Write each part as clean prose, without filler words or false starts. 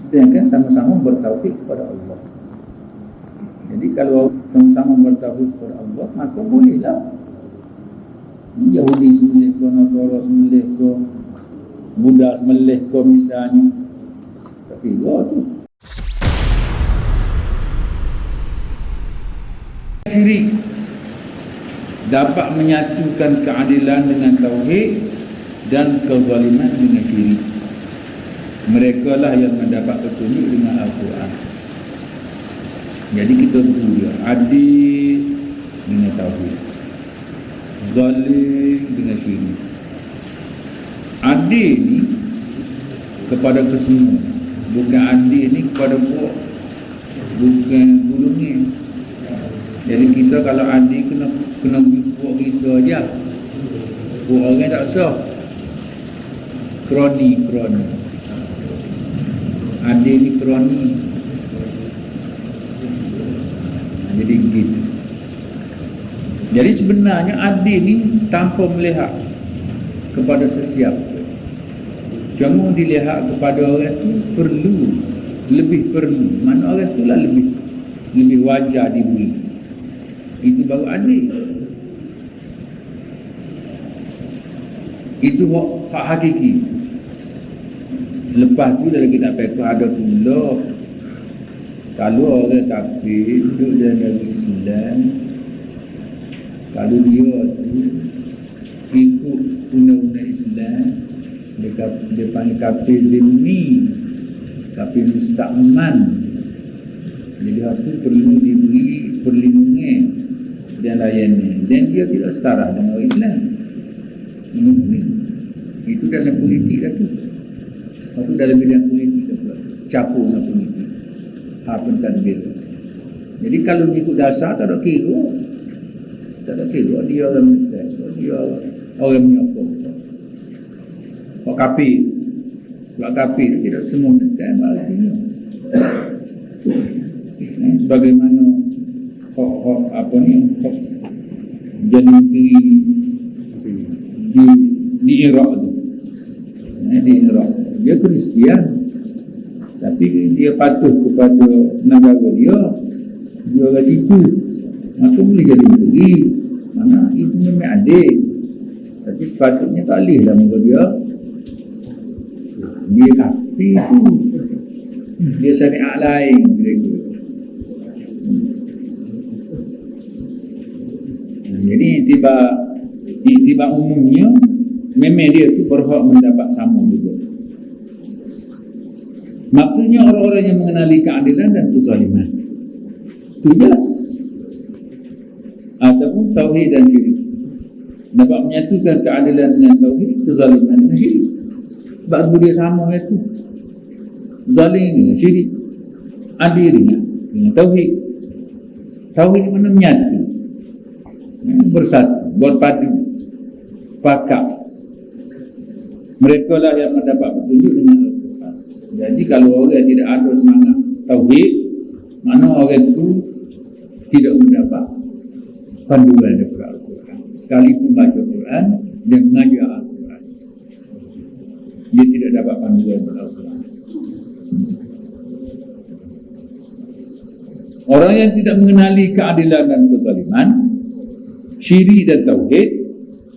sedangkan sama-sama bertauhid kepada Allah. Jadi kalau sama-sama bertauhid kepada Allah, maka bolehlah Yahudi sembelih ke, Nasara sembelih ke, Buddha sembelih ke misalnya. Tapi tu syirik dapat menyatukan keadilan dengan tauhid dan kezaliman dengan syirik. Mereka lah yang mendapat petunjuk dengan Al-Quran. Jadi kita berdua adil dengan tauhid, zalim dengan syirik. Adil ni kepada kesemua, bukan adil ni kepada puak, bukan gulungnya. Jadi kita kalau adil kena puak kita aja. Puak orang tak sah. Kroni. Adil ni kroni. Jadi begitu. Jadi sebenarnya adil ni tanpa melihat kepada sesiapa, cuma dilihat kepada orang tu lebih perlu. Mana orang tu lah lebih wajar diberi. Itu baru adil. Itu hak hakiki. Lepas tu dalam kitab fiqh ada pula, kalau orang kafir duduk dalam negeri Islam, kalau dia tu ikut undang-undang Islam, dia panggil kafir zimmi, kafir musta'man. Jadi itu perlu diberi perlindungan dan layanan, dan dia tidak setara dengan orang Islam. Itu dalam politik dah tu. Itu dalam bidang politik dah pula, campur dengan politik. Apa tadbir. Jadi kalau ikut dasar tak ada kira dia orang Islam, dia orang menyokong. Kalau kafir tidak semua Islam artinya. Sebagaimana hak jadi di Iraq tu, di Iraq dia Kristian, tapi dia patuh kepada negara dia orang situ, maka boleh jadi negeri. Mana itu memang adil, tapi sepatutnya tak boleh lah muka dia kafir tu, dia syariat lain mereka. Jadi tiba umumnya memang dia tu berhak mendapat sama juga. Maksudnya orang-orang yang mengenali keadilan dan kezaliman itu je. Ataupun tauhid dan syirik dapat menyatukan keadilan dengan tauhid, kezaliman dengan syirik. Sebab dia sama itu. Zalim dengan syirik, adil dengan tauhid. Tauhid mana menyatu, bersatu, berpadu, pakat. Mereka lah yang mendapat petunjuk dengan Al-Quran. Jadi kalau orang tidak ada semangat tauhid, mana orang itu tidak mendapat panduan daripada Al-Quran. Sekalipun baca Al-Quran dan mengajar Al-Quran, dia tidak dapat panduan daripada Al-Quran. Orang yang tidak mengenali keadilan dan kezaliman, syirik dan tauhid,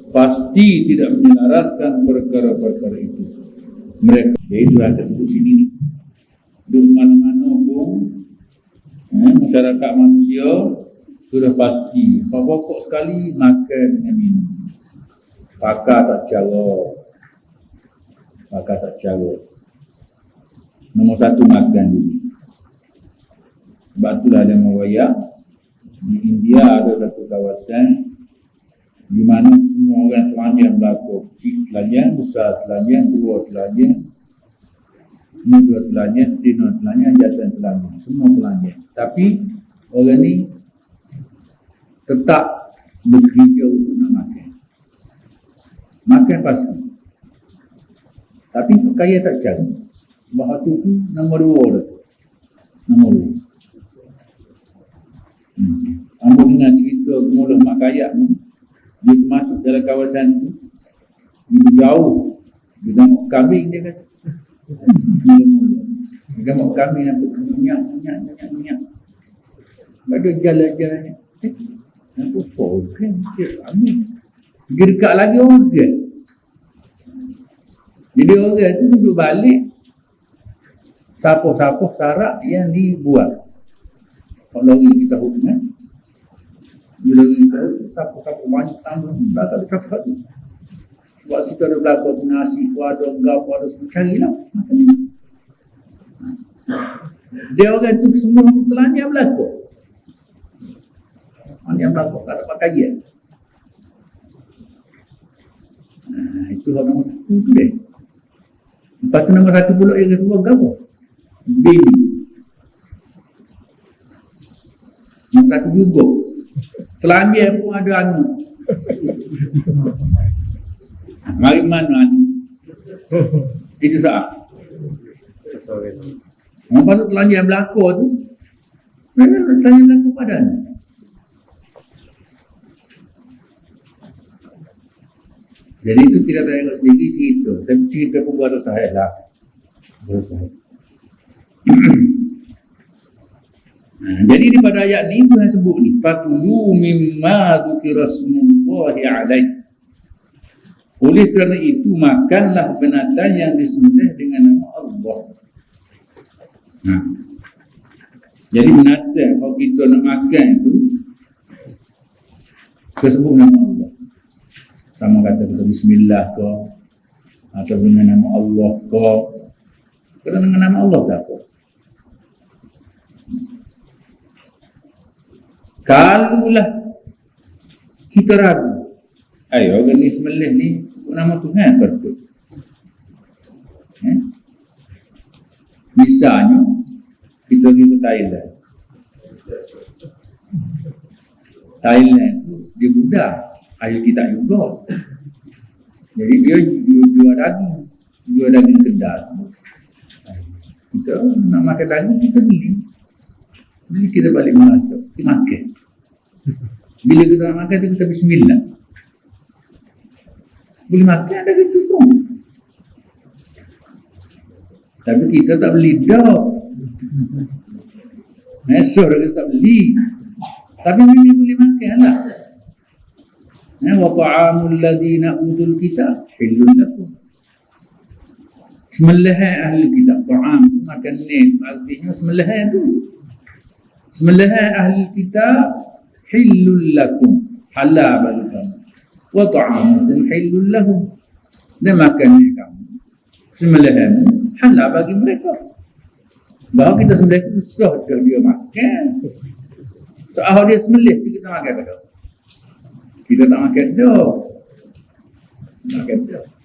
pasti tidak menyelaraskan perkara-perkara itu. Mereka, iaitu akan sebut sini, di mana-mana pun masyarakat manusia sudah pasti pokok sekali makan dengan minum. Pakar tak cara. Nombor satu makan dulu. Sebab itulah ada mewayang di India ada satu kawasan di mana semua orang telanjang berlaku. Kecil telanjang, besar telanjang, tua telanjang, muda telanjang, tina telanjang, jantan telanjang, semua telanjang. Tapi orang ni tetap bekerja untuk nak makan pasti. Tapi kaya tak cari. Bahawa tu nombor dua. Ambil dengan cerita mula mak kaya ni, dia masuk dalam kawasan tu, dia jauh, dia tengok kambing dia kata. Mula-mula Gambar kami yang minyak. Ada jalan-jalan. Aku program kami. Pergi dekat lagi orang. Jadi orang itu duduk balik. Siapa-siapa syarat yang dibuat. Kalau kita hubungan. Bila kita siapa-siapa banyak tambah. Tak ada cakap tu. Sebab situ ada belakang nasi, ada gapa, ada semua. Carilah. Dia orang tu semua telanjang belakang. Yang belakang tak ada pakaian. Itu orang nombor satu tu deh. Lepas tu nombor satu pula yang kedua apa? Bini. Nombor satu juga. Telanjang pun ada anak. Mari mana anak? Itu saat. Nombor tu telanjang belakang tu. Telanjang belakang pada anak. Jadi itu kita tengok sendiri cerita. Tapi cerita pun buat sahih lah. Jadi di pada ayat ni Tuhan sebut ni. Fakulu mimma dzukira smullahi alaih. Oleh kerana itu makanlah binatang yang disembelih dengan nama Allah. Jadi binatang kalau kita nak makan itu kita sebut nama Allah. Sama kata kita bismillah ke atau dengan nama Allah ke. Kerana dengan nama Allah tak apa. Kalulah kita ragu, ayo orang ni sembelih ni nama Tuhan betul. Misalnya kita pergi ke Thailand tu dia Buddha, ahli kitab juga. Jadi dia jual daging kedai. Kita nak makan daging kita beli kita balik masuk, kita makan. Bila kita nak makan kita bismillah. Boleh makan ada gitu pun. Tapi kita tak beli dah. Mesur kita tak beli. Tapi memang boleh makan lah. Wa ta'amul ladina utul kitab halal lakum. Sembelih ahli kitab, ta'am makan ni artinya sembelih tu. Sembelih ahli kitab halal lakum, halal bagi kamu. Wa ta'amukum halal lahum. Dan makan ni kamu. Sembelih halal bagi mereka. Bahawa kita sembelih itu susah dia makan. Soal dia sembelih kita makan tak? Kita tak makan dah.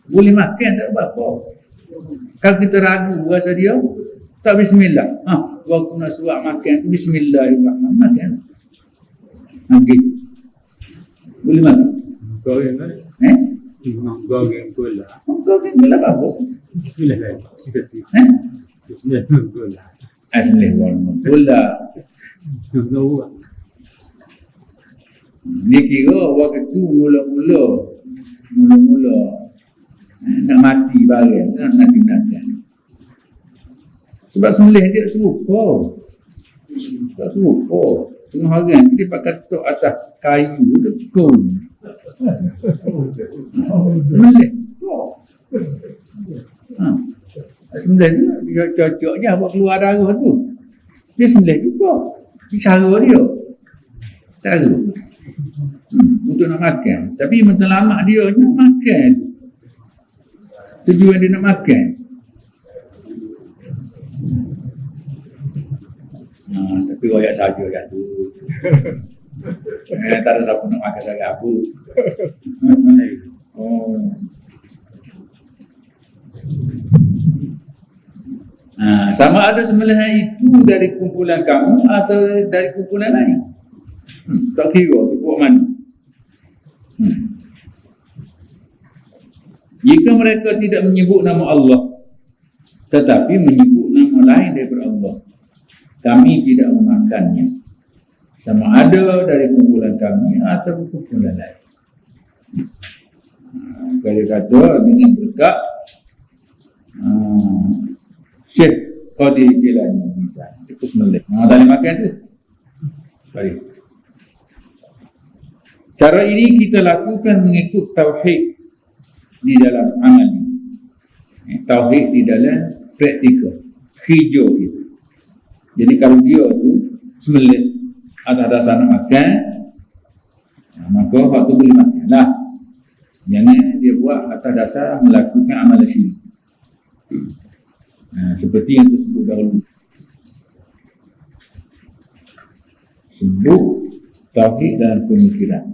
Boleh makan tak apa-apa. Kalau kita ragu rasa dia tak bismillah. Waktu nak suap makan bismillahirrahmanirrahim makan. Okey. Boleh makan. Goreng kan? Goreng gula. Goreng gula apa? Gula lah. Gula. Asli gula. Gula. Dia kira waktu mula-mula nak mati barang, nak binatang. Sebab sembelih dia serupa. Tak serupa. Tengah orang dia pakai tok atas kayu dia pukul. Sembelih. Sembelih dia cocok je buat keluar darah tu. Dia sembelih juga. Cara dia. Cara. Untuk nak makan. Tapi matlamat dia nak makan. Tujuan dia nak makan. Tapi royak saja kat tu. Tak ada siapa nak makan sangat apa. Sama ada sembelihan itu dari kumpulan kamu atau dari kumpulan lain. Tak kira tu buat mana. Jika mereka tidak menyebut nama Allah tetapi menyebut nama lain daripada Allah, kami tidak memakannya. Sama ada dari kumpulan kami atau kumpulan lain. Kalau kata dengan berkat Syekh Qadir Jilani misalnya. Itu sembelih. Tak boleh makan tu. Baik. Cara ini kita lakukan mengikut tauhid di dalam amal. Tauhid di dalam praktikal. Hijau itu. Jadi kalau dia tu sembelih atas dasar nak makan, maka waktu boleh makan lah. Jangan dia buat atas dasar melakukan amalan syirik. Seperti yang tersebut dahulu. Sebut tauhid dalam pemikiran,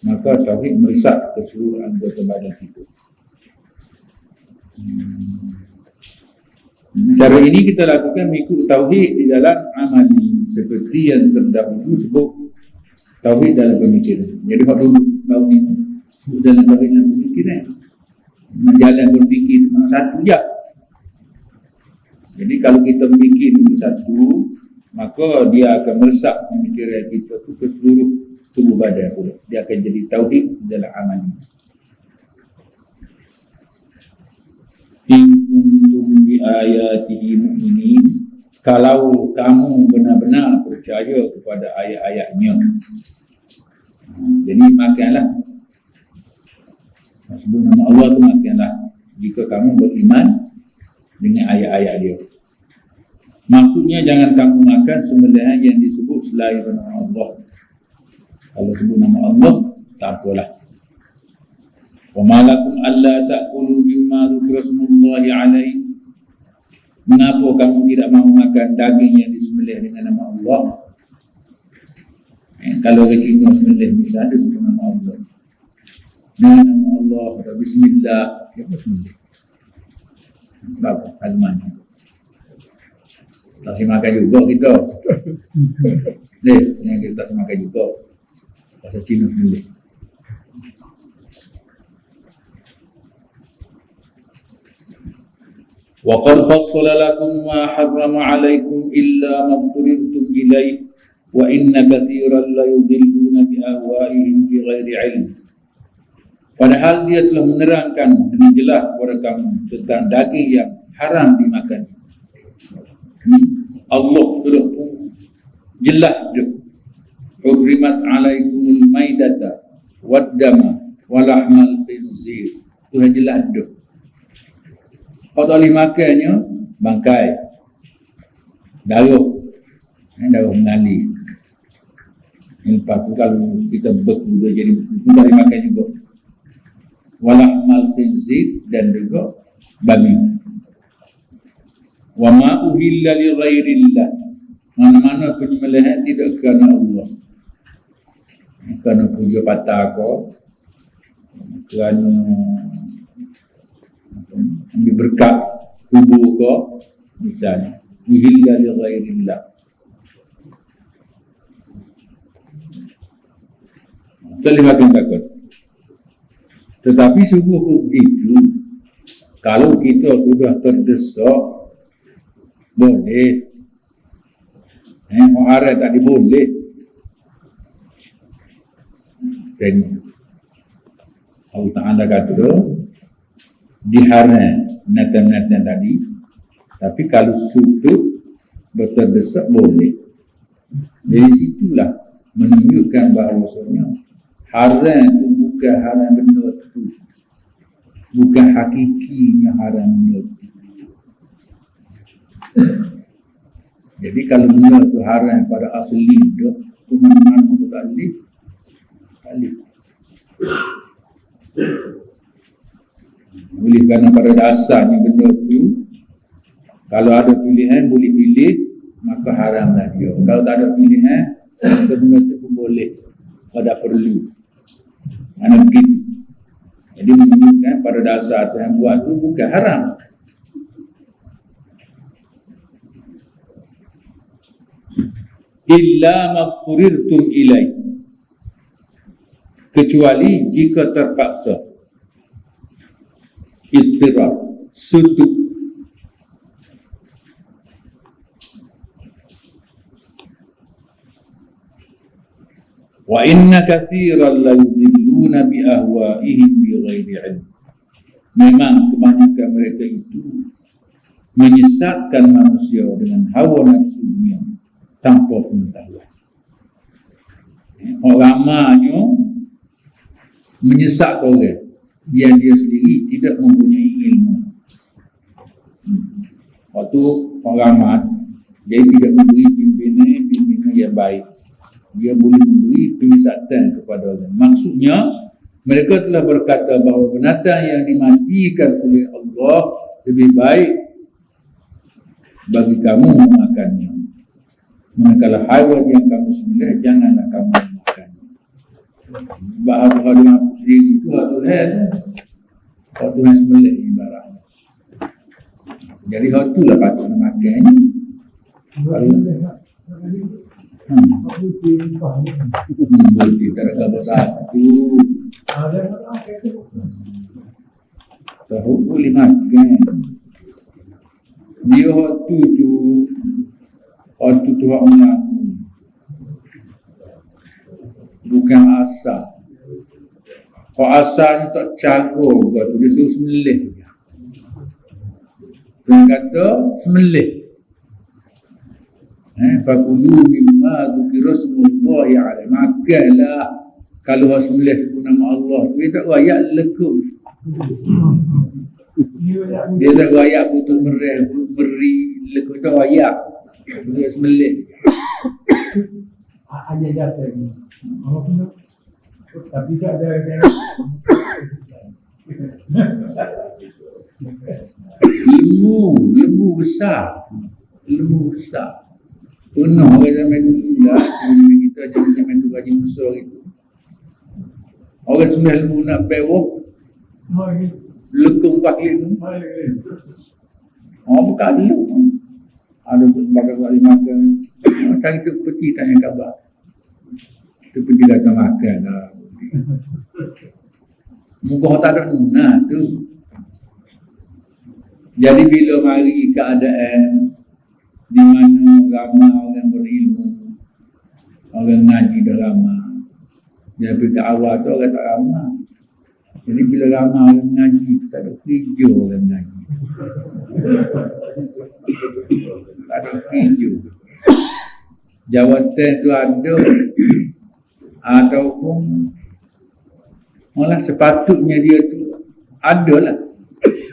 maka tauhid meresap ke seluruh anggota badan kita. Cara ini kita lakukan mengikut tauhid di dalam amali, seperti yang terdahulu sebut tauhid dalam pemikiran. Jadi waktu dulu tahun ini dalam tauhid dalam pemikiran, menjalan berfikir cuma satu je. Jadi kalau kita memikir satu, maka dia akan meresap pemikiran kita tu ke seluruh tubuh badan pula. Dia akan jadi tauhid dalam amali. In kuntum bi ayatihi mu'minin, kalau kamu benar-benar percaya kepada ayat-ayatnya. Jadi makanlah. Sebut nama Allah tu makanlah jika kamu beriman dengan ayat-ayat dia. Maksudnya jangan kamu makan sembelihan yang disebut selain nama Allah. Kalau sebut nama Allah, tak apalah. Wa ma lakum alla ta'kulu mimma dzukira smullahi alaihi. Mengapa kamu tidak mahu makan daging yang disembelih dengan nama Allah? Kalau ke Cina sembelih misalnya sebut nama Allah. Dengan nama Allah, bismillah, dia pun sembelih. Berapa azmannya? Tak makan juga kita. Yang kita tak makan juga. Bahasa Cina sendiri. Wa qad fassala lakum ma harrama 'alaykum illa ma dhurrtum ilayhi wa inna katsiran la yudilluna bi ahwa'ihim bi ghairi 'ilm. Padahal dia telah menerangkan dengan jelas kepada kamu tentang daging yang haram dimakan. Allah sudah jelas dah. Hurrimat alaikumul maidata waddama walahmal khinzir. Tuhan jelas dah. Kalau tak boleh makannya, bangkai, darah, darah mengalir. Lepas tu kalau kita beku dia jadi tak boleh makan juga. Walahmal khinzir dan juga babi. Wa ma uhilla li ghairillah, mana-mana penyembelihan tidak kerana Allah, kerana puja patah kau, kerana ambil berkat kubur kau misalnya. Uhilla li ghairillah, terlibatkan takut. Tetapi sungguh begitu, kalau kita sudah terdesak, boleh. Haram tak diboleh. Dan Allah Ta'ala kata diharam natan-natan tadi, tapi kalau sudut berterdesak boleh. Dari situlah menunjukkan bahawasanya haram itu bukan haram benda itu, bukan hakikinya haram benda itu. Jadi kalau benda itu haram pada asli dia, itu mana-mana itu alif. Boleh kerana pada dasarnya benda itu, kalau ada pilihan boleh pilih, maka haramlah dia. Kalau tak ada pilihan, maka benda itu pun boleh, tak perlu. Mana begitu. Jadi menunjukkan pada dasar yang buat itu bukan haram. Illa maqturirtum ilaih, kecuali jika terpaksa. Ittirar, sudut. Wa inna katsiran la yudilluna bi ahwa'ihim bi ghairi ilm. Memang kebanyakan mereka itu menyesatkan manusia dengan hawa nafsunya tanpa pengetahuan. Orang ramanya menyesatkan orang yang dia sendiri tidak mempunyai ilmu. Waktu orang ramah, dia tidak memberi pimpinan yang baik. Dia boleh memberi penyesatan kepada orang. Maksudnya, mereka telah berkata bahawa binatang yang dimatikan oleh Allah lebih baik bagi kamu memakannya. Manakala haiwan yang kamu sembelih, janganlah kamu memakannya. Bahawa hal yang aku sendiri itu Tuhan. Kalau Tuhan sembelih ibaratnya. Jadi hal itulah patut makan. Boleh tak ada gambar satu. Tahu boleh makan. Dia waktu tu hak mengaku. Bukan asal. Kalau asalnya tak cagur, tu dia suruh sembelih. Dia kata sembelih. Fakulu mimma dzukira smullahi alaihi. Makanlah kalau sembelih pun nama Allah. Dia tak wayak lekuk. Dia tak wayak putus meri lekuk tak wayak. Dia sembelih. Hanya jatuh ni. Tapi tak ada lembu besar. Penuh orang zaman dulu lah. Zaman kita zaman tu Haji Musa itu. Orang sembelih lembu nak bewok. Lekung pakai tu. Orang buka dulu. Ada sebagai wali makan. Cari tu peti tanya khabar. Tu peti datang makan lah. Muka tak ada nuna tu. Jadi bila mari keadaan di mana ramai orang berilmu, orang ngaji dah ramai. Jadi ke awal tu orang tak ramai. Jadi bila ramai orang ngaji, tak ada kerja orang ngaji. Tak ada kerja. Jawatan tu ada ataupun malah sepatutnya dia tu ada lah.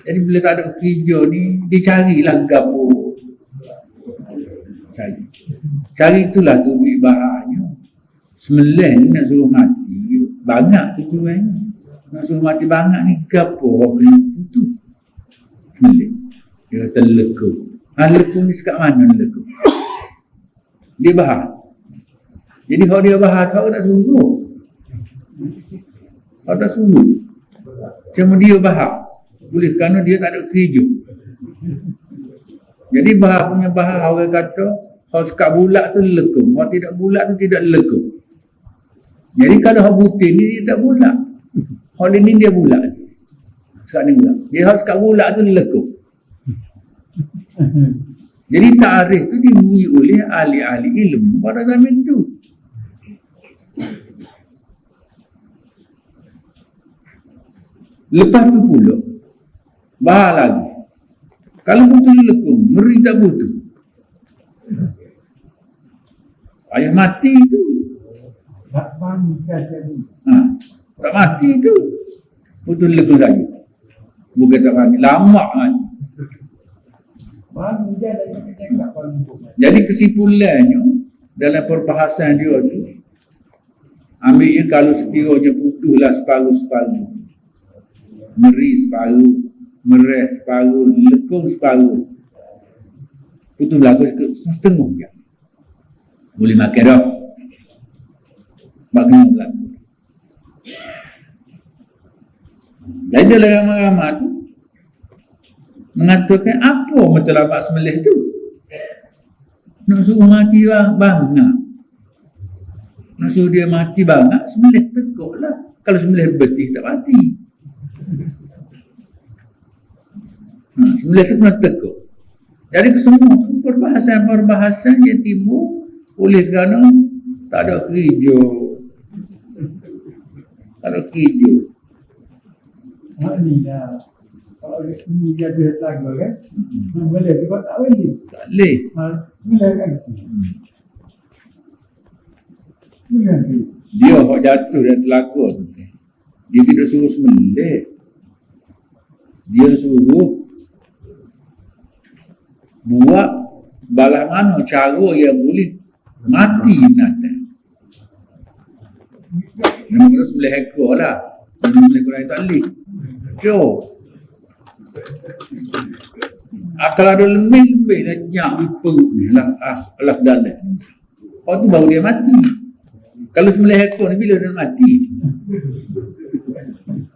Jadi bila tak ada kerja ni, dia carilah gapo. Cari itulah tu ibahanya. Sembelih ni nak suruh mati banyak tujuannya. Nak suruh mati banyak ni gapo orang boleh putus. Sembelih. Dia kata lekuk. Lekuk ni sekat mana lekuk? Dia bahar. Jadi kalau dia bahar tahu tak suruh. Kalau tak suruh. Cuma dia bahar. Boleh kerana dia tak ada kerja. Jadi bahar punya bahar orang kata kalau sekat bulat tu lekung, kalau tidak bulat tu tidak lekung. Jadi kalau hak butir ni dia tak bulat. Hal ini dia bulat. Sekat ni bulat. Jadi hak sekat bulat tu lekung. Jadi tarikh tu diberi oleh ahli-ahli ilmu pada zaman tu. Lepas tu pula bahar lagi. Kalau butuh lekung, meri tak butuh. Ayah mati tu. tak bangkat jadi. Tak mati tu. Betul lekung saja. Bukan tak mati. Lama kan. Baru dia dah cakap kalau Jadi kesimpulannya dalam perbahasan dia tu, ambilnya kalau sekiranya putuslah separuh-separuh, meri separuh, mereh separuh, lekung separuh, putuslah setengah je. Boleh makan dah. Makan pula. Jadi dalam ramai-ramai tu mengatakan apa matlamat sembelih tu? Nak suruh mati banyak. Nak suruh dia mati banyak, sembelih tekuk lah. Kalau sembelih betih tak mati. Sembelih tu kena tekuk. Jadi kesemua tu perbahasan yang timbul oleh kerana tak ada kerja. Tak ada kerja. ni dah Kalau ini jadi lagu kan, boleh juga tak boleh. Tak boleh. Boleh kan? Boleh. Dia hok jatuh dan telakut. Dia tidak suruh sembelih. Dia suruh buat balah mana cara yang boleh mati binatang. Memang kena sembelih ekor lah. Sembelih ekor yang tak boleh. Jom. Kalau ada lebih-lebih lejak di perut ni lah dalam. Lepas tu baru dia mati. Kalau sembelih ekor ni bila dia mati?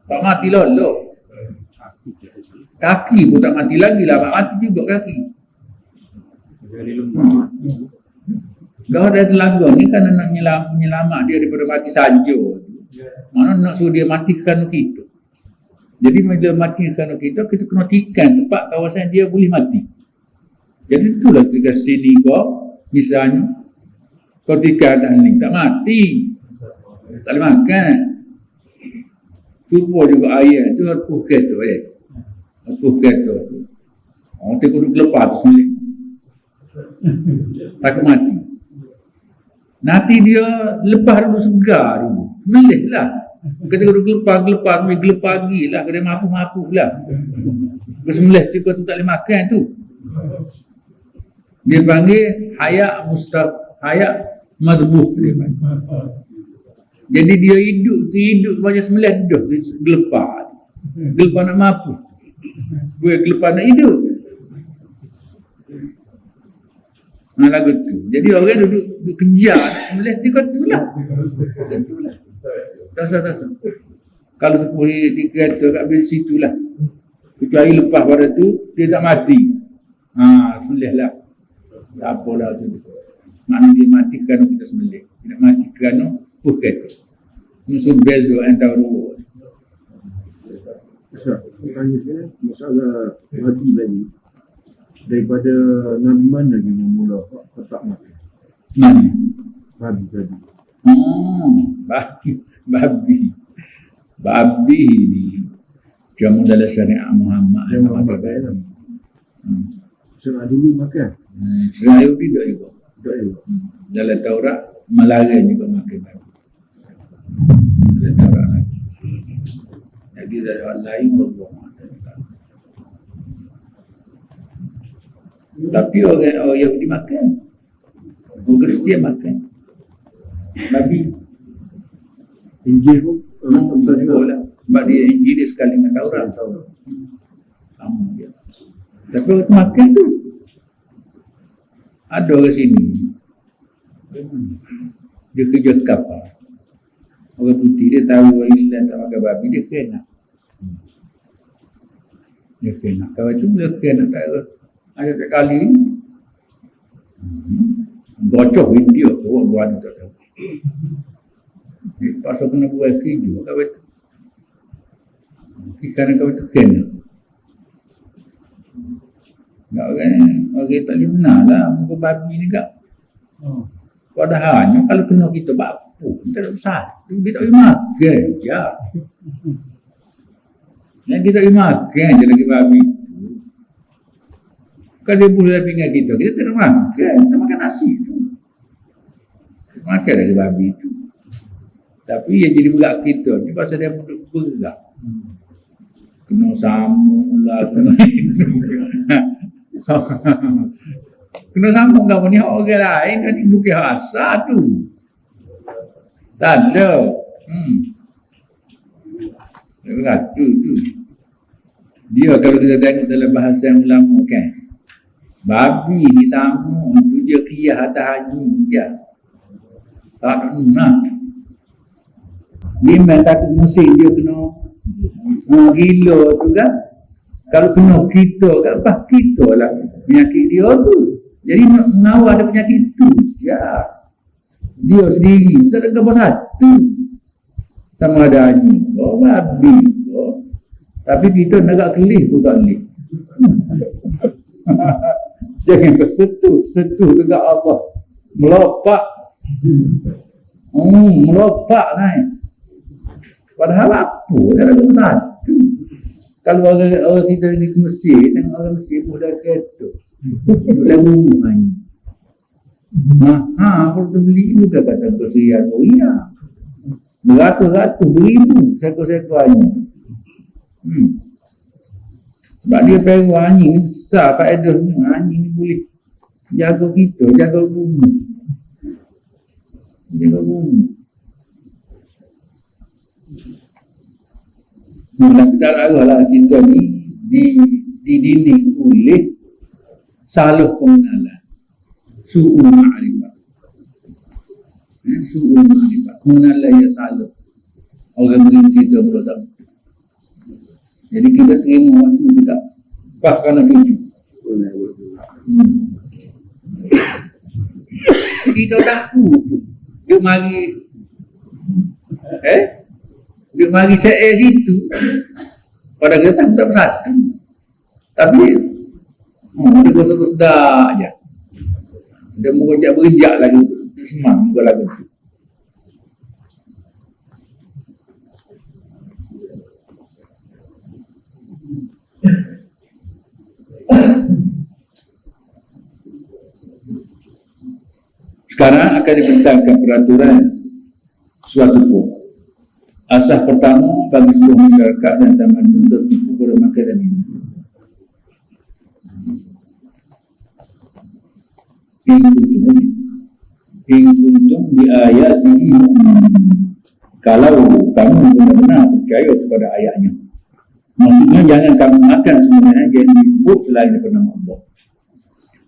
Tak mati lolo. Kaki pun tak mati lagi lah. Mati juga kaki. Jadi lemah. Kalau ada telaga ni kan nak menyelamat dia daripada mati saja. Mana nak suruh dia matikan kita. Jadi bila matikan kita kena tikan tempat kawasan dia boleh mati. Jadi itulah ketika sini kau, misalnya, kau tikan tak mati. Tak boleh makan. Cuba juga ayat tu harus puket tu puket tu. Orang tu duduk lepas tu sendiri. Takut mati. Nanti dia lepas dulu segar dulu. Melih lah. Ketika duduk gelepar lagi lah. Dia mampu lah. Kesembelah tu kau tu tak boleh makan tu. Dia panggil hayak madbuh dia panggil. Jadi dia hidup macam sembelih hidup gelepar. Gelepar nak mampu. Gue gelepar nak hidup. Lagu tu. Jadi orang duduk kejar nak sembelih tu lah. Tak. Kalau sepuluh dikata kat bil situ lah. Kecuali lepas pada tu dia tak mati. Sembelih lah. Tak apalah tu. Maknanya dia mati kerana kita sembelih. Tidak mati kerana bukan. Musuh beza antara dua. Tanya saya, masalah mati tadi. Daripada Nabi mana lagi memula tak mati? Mana? Babi tadi. Babi ni cuma dalam syariat Muhammad. Yang Muhammad kan? Syariat dulu makan? Syariat Yahudi tak juga. Tak juga. Dalam Taurat, melarang juga makan babi. Dalam Taurat lagi. Jadi dari orang lain berbuang. Tapi orang Yahudi makan. Orang Kristian makan. Babi. Injil pun orang tak juga. Lah. Sebab dia Injil dia sekali dengan Taurat. Sama dia. Tapi orang makan tu. Ada orang sini. Dia kerja kapal. Orang putih dia tahu orang Islam tak makan babi. Dia kena. Kalau itu dia kena tak ada sekali bocor video orang buat tak tahu. Pasal kena buat video kau itu. Ikan kau itu kena. Tak orang tak boleh benar lah muka babi ni kak. Padahalnya kalau kena kita bapu kita tak besar. Dia tak boleh makan je. Yang kita boleh makan je lagi babi. Kalau dia boleh dengan kita tak makan. Kita makan nasi tu. Makan lagi babi tu. Tapi yang jadi berat kita ni pasal dia mudah berat. Kena sambung lah. Kena sambung kamu ni orang lain kan bukan asal tu. Tak ada. Berat tu. Dia kalau kita tengok dalam bahasa yang ulama kan. Babi disambung tu dia kiyah atas haji dia. Tak nak. Memang takut musim dia kena gila tu kan. Kalau kena kita kan pas kita lah penyakit dia tu. Jadi mengawal ada penyakit tu. Ya. Dia sendiri sedang satu. Sama ada haji. Babi. Tapi kita negak kelih pun tak boleh. Jangan kesetuh dekat Allah. Melopak. Melopak naik. Padahal apa? Dia ada satu. Kalau orang kita ni ke Mesir, tengok orang Mesir pun dah kereta. Dah rumah ni. Kalau tu beli bukan kata keserian Korea. Beratus-ratus, beribu sekor-sekor anjing. Sebab dia perlu anjing ni besar faedahnya. Anjing ni boleh jaga kita, jaga bumi. Jaga bumi. Tapi tak lah kita ni dididik oleh salah pengenalan. Su'ul ma'rifah. Su'ul ma'rifah. Pengenalan yang salah. Orang beri kita pula tak. Jadi kita terima waktu kita. Pas kerana cucu. Kita takut. Dia mari. Dia mari saya situ. Pada kita tak bersatu. Tapi dia bersedar aja. Dia berjak lagi. Dia semang juga lagu tu. Sekarang akan dibentangkan peraturan suatu hukum. Asas pertama bagi sebuah masyarakat dan taman untuk kepada makan dan minum. Ingkuntum di ayat ini. Kalau kamu benar-benar percaya kepada ayatnya, maksudnya jangan kamu makan sebenarnya yang disebut selain daripada nama Allah.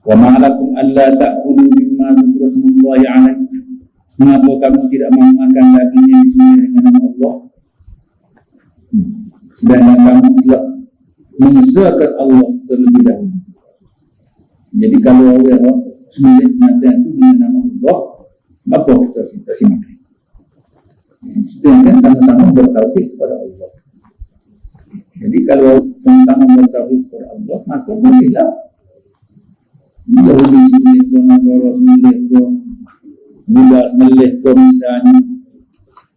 Wa ma'alakum alla ta'kulu mimma dzukira smullahi 'alaihi. Mengapa kamu tidak mau makan daging yang disembelih dengan nama Allah? Sedangkan kamu telah mengesahkan Allah terlebih dahulu. Jadi kalau orang sembelih matian itu dengan nama Allah, apa kita kasih makan? Sedangkan sama-sama bertauhid kepada Allah. Jadi kalau sama-sama bertauhid kepada Allah, maka bolehlah Yahudi sembelih ke, Nasara sembelih ke, Buddha sembelih ke misalnya.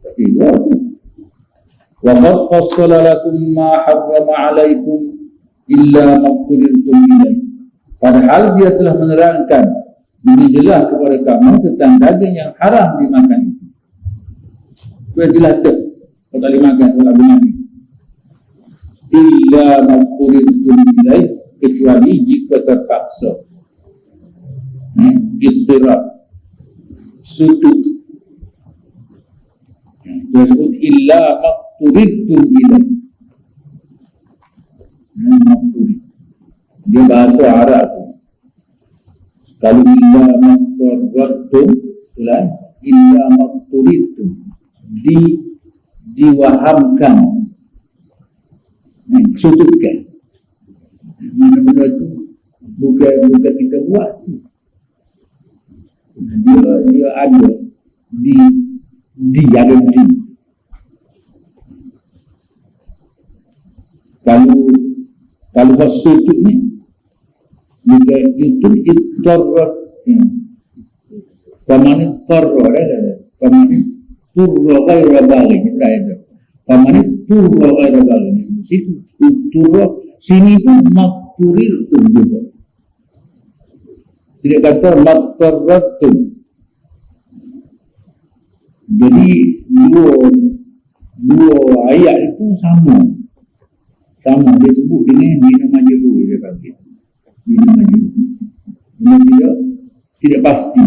Tapi wa qad fassala lakum ma harrama 'alaikum illa ma qultum ilaih. Padahal dia telah menerangkan ini jelas kepada kamu tentang daging yang haram dimakan itu. Itu jelas tu. Kau tak boleh makan, kau tak boleh makan. Illa ma qultum ilaih, kecuali jika terpaksa. Ittirab, sudut. Disebut illa maqturidtum ilaih. Maqturid. Dia bahasa Arab tu. Kalau illa maqturidtum, illa maqturidtum, diwahamkan, sudutkan. Mana benda tu bukan kita buat. Dia ada ada di. Kalau sudut ni bukan itu ittarrat. Paman ittarra ada. Paman turra ghaira baghi ada. Paman turra ghaira baghi. Situ turra sini pun maqturirtum juga. Tidak kata maqtarratum. Jadi dua ayat itu sama. Dia sebut dengan bina majrur dia panggil. Bina majrur. Bina tidak pasti.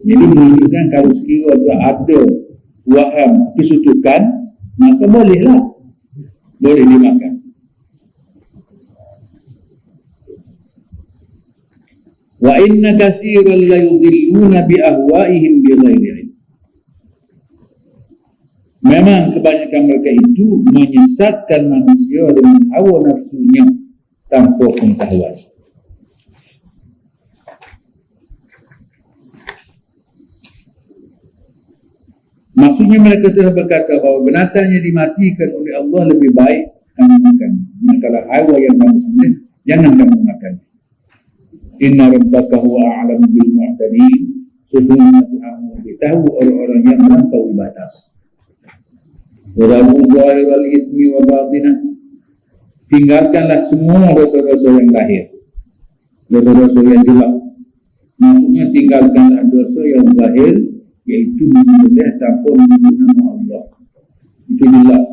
Jadi menunjukkan kalau sekiranya ada waham kesutukan, maka bolehlah. Boleh dimakan. Wa inna katsiran la yudhilluna bi ahwa'ihim bi ghairi ilm. Memang kebanyakan mereka itu menyesatkan manusia dengan hawa nafsunya tanpa pengetahuan. Maksudnya mereka telah berkata bahawa binatang yang dimatikan oleh Allah lebih baik kamu makan. Manakala hawa yang kamu sembelih, jangan kamu makan. Inna rabbaka huwa a'lamu bil mu'tadin. Sesungguhnya Tuhanmu tahu orang-orang yang melampaui batas. Walaupun zahir wal ismi wa batinah. Tinggalkanlah semua dosa-dosa yang lahir, dosa-dosa yang jelas. Maksudnya tinggalkanlah dosa yang zahir, iaitu menyembelih tanpa menyebut nama Allah. Itu jelas.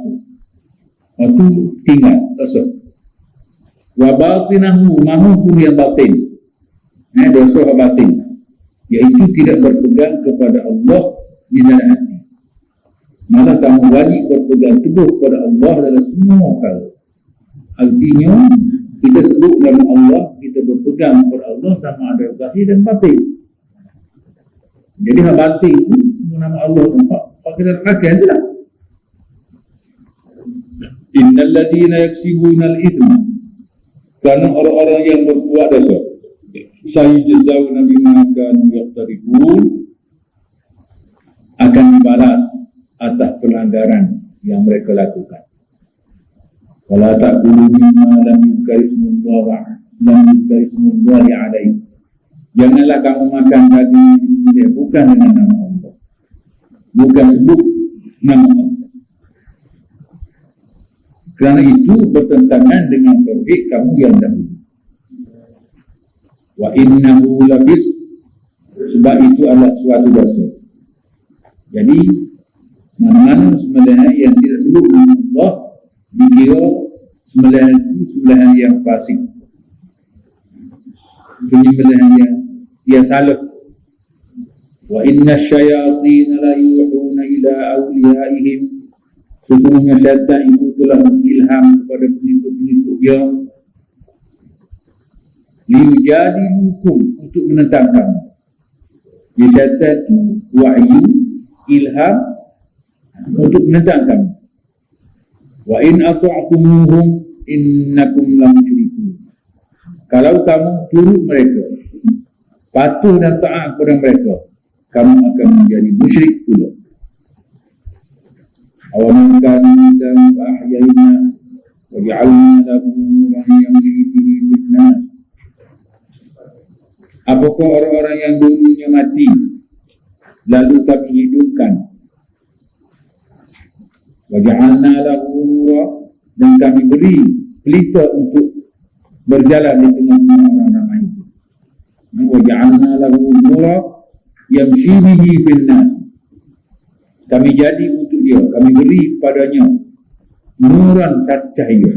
Itu tinggal dosa. Wa batinahu, mahupun yang batin. Dosa batin, iaitu tidak berpegang kepada Allah di dalam hati. Malah kamu wajib berpegang teguh kepada Allah dalam semua hal. Artinya kita sebut nama Allah, kita berpegang kepada Allah sama ada zahir dan batin. Jadi hal batin itu nama Allah nampak kita pakai saja. Innal ladina yaksibuna al-ithma, karena orang-orang yang berbuat dosa, sayajzauna bima kanu yaqtarifun, akan dibalas atas pelanggaran yang mereka lakukan. Wala ta'kulu mimma lam yuzkarismullahi alaihi. Janganlah kamu makan daging yang disembelih bukan dengan nama Allah, bukan sebut nama Allah. Kerana itu bertentangan dengan tauhid kamu yang dahulu. Wa innahu labis, sebab itu adalah suatu dosa. Jadi mana-mana sembelihan yang tidak sebut nama Allah dikira sembelihan itu sembelihan yang fasik, penyembelihan yang salah. Wa inna syayatin la yuhuna ila awliyaihim, sesungguhnya syaitan itu telah mengilham kepada pengikut-pengikut dia, liyujadilukum, untuk menentang kamu. Jadi syaitan itu wahyu, ilham untuk menentang kamu. Wa in ata'tumuhum innakum lamusyrikun. Kalau kamu turut mereka, patuh dan taat kepada mereka, kamu akan menjadi musyrik pula. Awaman kana dan ahyayna wa ja'alna lahu nuran yamshi bihi fil nas. Apakah orang-orang yang dulunya mati lalu kami hidupkan, wa ja'alna lahu nuran, dan kami beri pelita untuk berjalan di tengah-tengah orang ramai itu. Wa ja'alna lahu nuran yamshi bihi fil nas. Kami jadi untuk dia, kami beri kepadanya nuran, cahaya.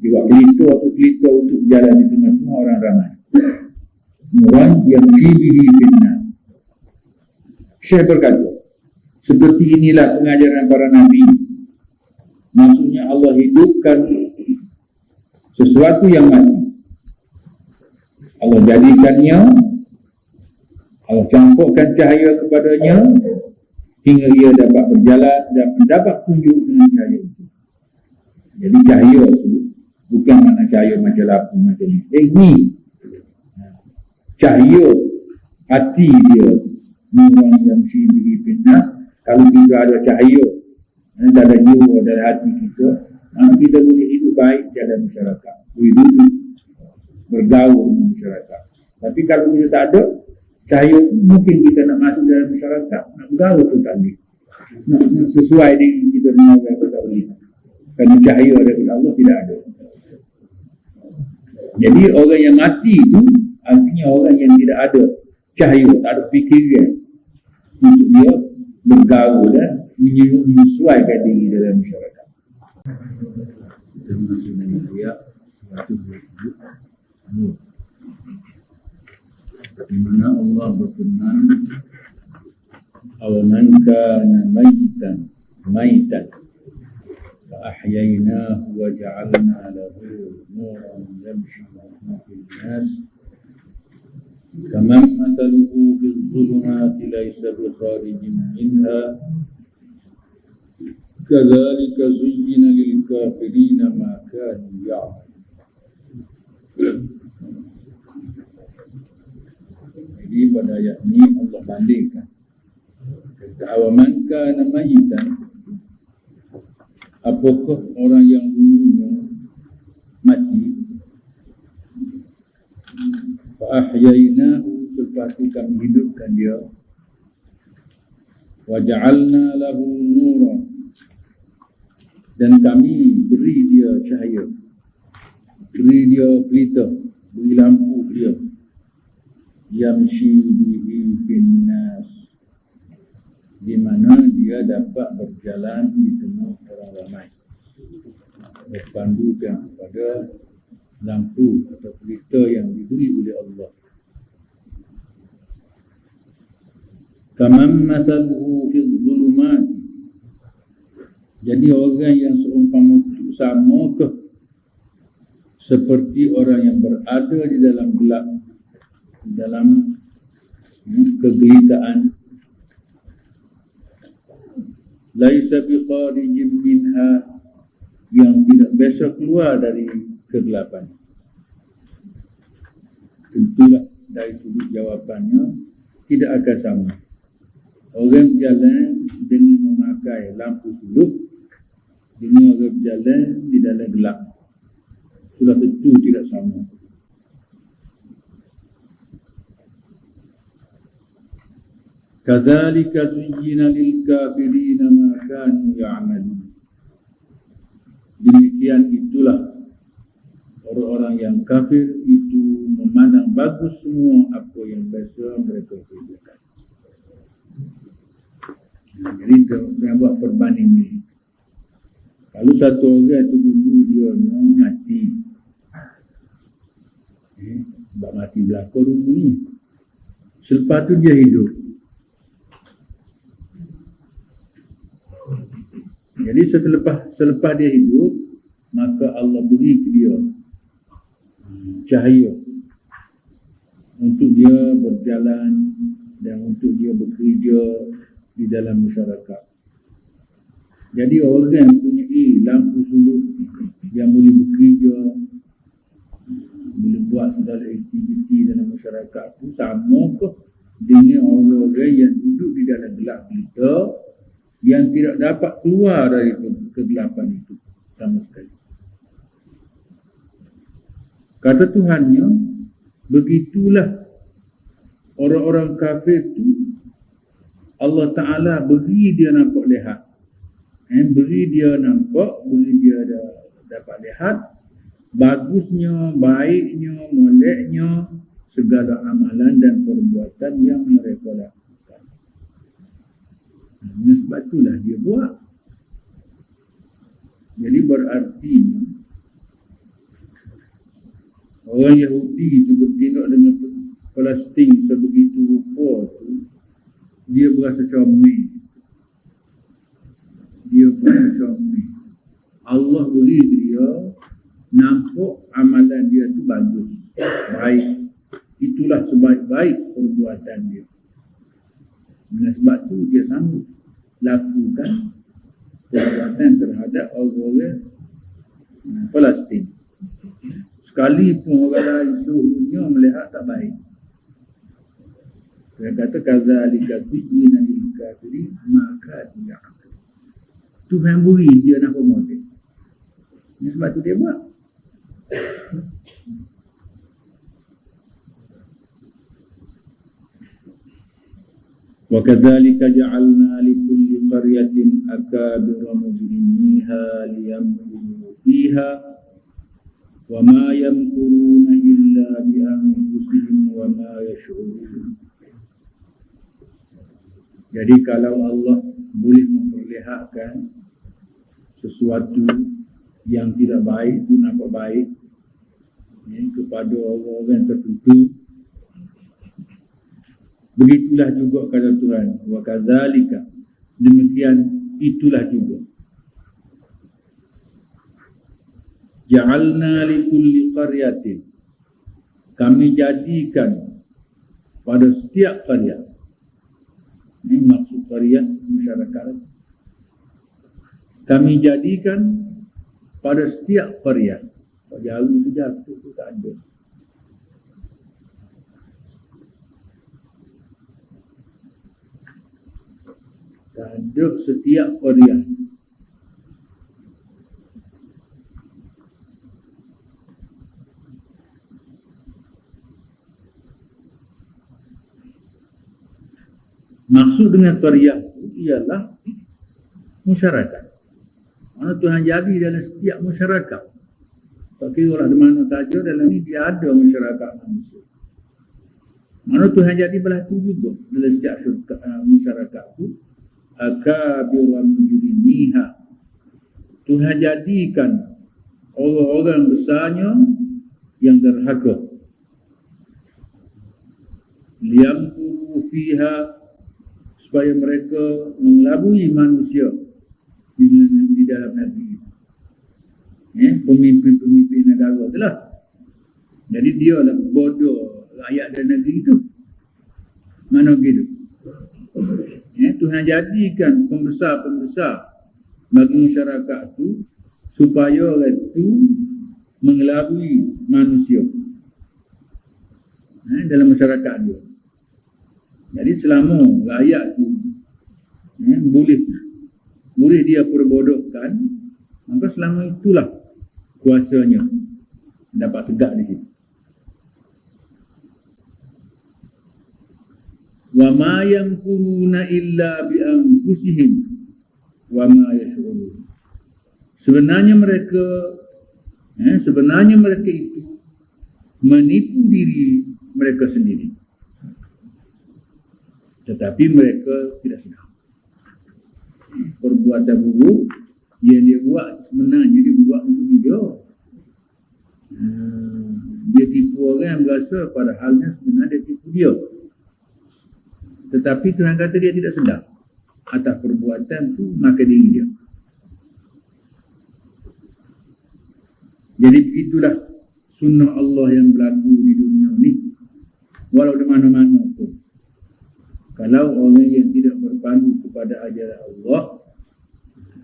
Dia buat pelita atau pelita untuk berjalan di tengah-tengah orang ramai. Nuran yamshi bihi fil nas. Syekh berkata, seperti inilah pengajaran para nabi. Maksudnya Allah hidupkan sesuatu yang mati. Allah jadikannya, Allah campurkan cahaya kepadanya hingga ia dapat berjalan dan mendapat tunjuk dengan cahaya itu. Jadi cahaya itu bukan makna cahaya macam lampu macam ni. Ini cahaya hati dia, nuran yang bihi fil nas. Kalau kita ada cahaya dalam jiwa, dalam hati kita, kita boleh hidup baik dalam masyarakat, boleh duduk bergaul dengan masyarakat. Tapi kalau kita tak ada cahaya, mungkin kita nak masuk dalam masyarakat, nak bergaul pun tak boleh, nak sesuai dengan kita mahu apa tak boleh, kerana cahaya daripada Allah tidak ada. Jadi orang yang mati itu artinya orang yang tidak ada cahaya, tak ada fikiran untuk dia bergaul dan menyesuaikan diri dalam masyarakat. Kita masih banyak ayat 127 di mana Allah berfirman, awaman kana maitan fa ahyaynahu wa ja'alna lahu nuran yamshi fil nas kaman mathaluhu fil dhulumati laysa bi kharijin minha kadzalika zuyyina lil kafirina ma kanu ya'malun. Jadi pada ayat ini Allah bandingkan, kata awaman kana mayitan, apakah orang yang dulunya mati, fa ahyaynahu, lepas itu kami hidupkan dia, wa ja'alna lahu nuran, Dan kami beri dia cahaya, beri dia pelita, beri lampu dia, yamshi bihi finnas, di mana dia dapat berjalan di tengah orang ramai, berpandukan kepada lampu atau pelita yang diberi oleh Allah. Kaman mathaluhu fi dhulumat, jadi orang yang seumpama itu sama ke seperti orang yang berada di dalam gelap, dalam kegelitaan, laisa biqarijin minha, yang tidak bisa keluar dari kegelapan. Tentulah dari sudut jawapannya tidak akan sama. Orang berjalan dengan memakai lampu sudut dengan orang berjalan di dalam gelap, sudah tentu tidak sama. Kadzalika zuyyina lil kafirina ma kanu ya'malun. Demikian itulah orang-orang yang kafir itu memandang bagus semua apa yang biasa mereka kerjakan. Jadi dia buat perbanding ni. Kalau satu orang tu dulu dia mati, mati belakang dulu ni, selepas tu dia hidup. Jadi selepas dia hidup, maka Allah beri ke dia cahaya untuk dia berjalan dan untuk dia bekerja di dalam masyarakat. Jadi orang yang punya lampu sudut yang boleh bekerja, boleh buat segala aktiviti dalam masyarakat tu, sama ke dengan orang-orang yang duduk di dalam gelap kita, yang tidak dapat keluar dari kegelapan itu sama sekali. Kata Tuhannya, begitulah orang-orang kafir itu Allah Ta'ala beri dia nampak lihat, beri dia nampak, beri dia dapat lihat bagusnya, baiknya, moleknya segala amalan dan perbuatan yang mereka lakukan. Sebab itulah dia buat. Jadi berarti orang Yahudi itu bertindak dengan Palestin sebegitu rupa tu, dia berasa comel. Dia berasa comel. Allah beri dia nampak amalan dia tu bagus, baik. Itulah sebaik-baik perbuatan dia. Dan sebab tu dia sanggup lakukan perbuatan terhadap orang-orang Palestin. Sekalipun orang lain seluruh dunia melihat tak baik. Dia kata kadzalika zuyyina lil kafirin maka dia. Tuhan beri dia nak model. Sebab tu dia buat. Wa kadzalika ja'alna li kulli qaryatin akabira mujrimiha liyamkuru fiha wa ma yamkuruna illa bi anfusihim wa ma yash'urun. Jadi kalau Allah boleh memperlihatkan sesuatu yang tidak baik itu nampak baik kepada orang-orang tertentu, begitulah juga kata Tuhan, wa kadzalika, demikian itulah juga ja'alna li kulli qaryatin, kami jadikan pada setiap qaryah. Ini maksud qaryah masyarakat. Kami jadikan pada setiap qaryah. Kalau jauh itu jatuh itu tak ada. Tak ada setiap qaryah. Maksud dengan qaryah itu ialah masyarakat. Mana Tuhan jadi dalam setiap masyarakat. Tak kira lah di mana saja dalam ni dia ada masyarakat manusia. Mana Tuhan jadi belah tu juga dalam setiap masyarakat tu. Akabiran mujrimiha. Tuhan jadikan orang-orang besarnya yang derhaka. Liyamkuru fiha, supaya mereka mengelabui manusia di dalam negeri. Pemimpin-pemimpin negara itulah. Jadi dia lah bodoh rakyat dan negeri itu. Mana begitu? Tuhan jadikan pembesar-pembesar bagi masyarakat itu supaya orang itu mengelabui manusia dalam masyarakat dia. Jadi selama rakyat itu boleh dia perbodohkan, maka selama itulah kuasanya dapat tegak di situ. Wa ma yankuruna illa bi anfusihim wa ma yash'urun. Sebenarnya mereka itu menipu diri mereka sendiri, tetapi mereka tidak sedar. Perbuatan buruk yang dia buat sebenarnya dia buat untuk dia. Dia tipu orang berasa padahalnya sebenarnya dia tipu dia. Tetapi Tuhan kata dia tidak sedar atas perbuatan itu maka diri dia. Jadi begitulah sunnah Allah yang berlaku di dunia ni. Walau di mana-mana pun. Kalau orang yang tidak berpandu kepada ajaran Allah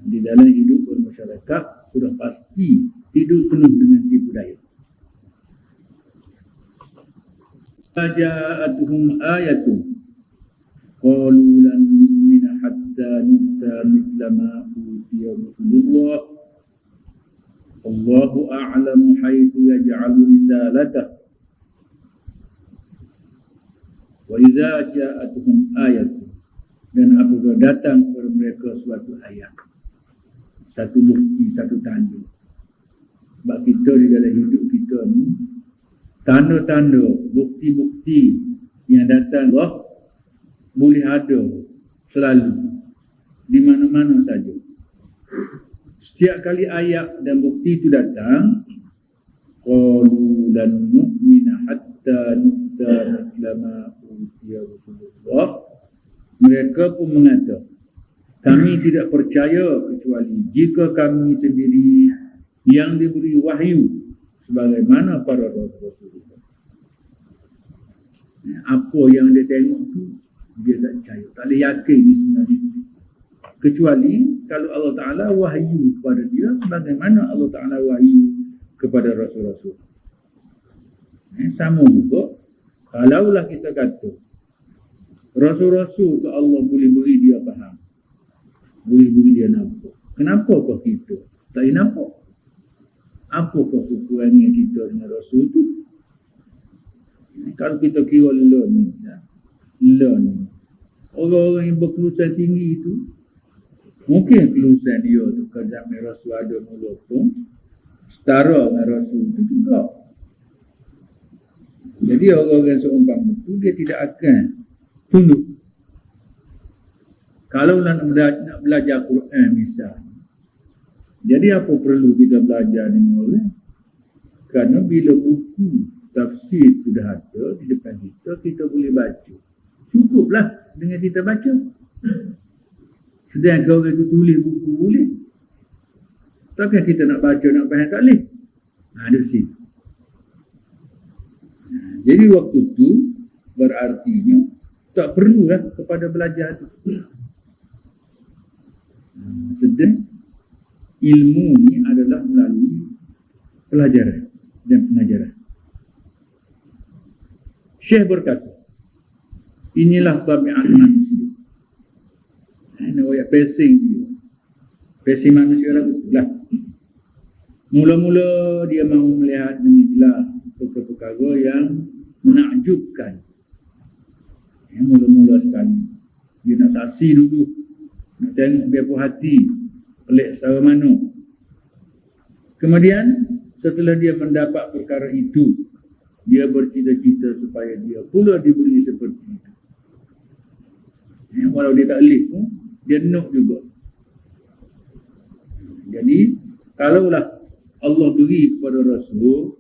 di dalam hidup bermasyarakat, sudah pasti hidup penuh dengan tipu daya. Ja'atuhum ayatun qalu lan nu'mina hatta nu'ta mithla ma utiya Rasulullah Allahu a'lamu haitsu yaj'alu risalatahu wa idza ja'atuhum ayatun, dan apabila datang kepada mereka suatu ayat, satu bukti, satu tanda. Sebab kita di dalam hidup kita ni, tanda-tanda, bukti-bukti yang datang Allah boleh ada selalu di mana-mana saja. Setiap kali ayat dan bukti itu datang, qalu lan nu'mina hatta nu'ta mithla ma utiya Rasulullah, mereka pun mengata, kami tidak percaya kecuali jika kami sendiri yang diberi wahyu sebagaimana para Rasul-Rasul. Apa yang dia tengok tu dia tak percaya, tak boleh yakin ni sebenarnya. Kecuali kalau Allah Ta'ala wahyu kepada dia sebagaimana Allah Ta'ala wahyu kepada Rasul-Rasul. Sama juga kalaulah kita kata Rasul-Rasul tu Allah boleh beri dia faham, boleh beri dia nampak. Kenapa kau kita tak boleh nampak? Apakah kekurangan kita dengan Rasul tu? Kalau kita kira learn orang-orang yang berkelulusan tinggi itu, mungkin kelulusan dia tu kerja dengan Rasul ada mula pun setara dengan Rasul itu juga. Jadi orang-orang seumpama itu dia tidak akan tunduk. Kalau nak belajar Quran misalnya, jadi apa perlu kita belajar dengan orang? Kerana bila buku tafsir sudah ada di depan kita, kita boleh baca. Cukuplah dengan kita baca. Sedangkan orang itu tulis buku boleh. Takkan kita nak baca, nak faham tak boleh? Ada situ. Jadi waktu itu berartinya tak perlulah kepada belajar itu. Sedang ilmu ni adalah melalui pelajaran dan pengajaran. Syekh berkata, inilah tabiat manusia. Ini wayak pesing dia. Pesing manusia lah betul. Mula-mula dia mahu melihat dengan jelas perkara-perkara yang menakjubkan. Mula-mula sekali dia nak saksi dulu, nak tengok biar puas hati pelik secara mana. Kemudian setelah dia mendapat perkara itu, dia bercita-cita supaya dia pula diberi seperti itu. Walau dia tak boleh pun, dia nak juga. Jadi, kalaulah Allah beri kepada Rasul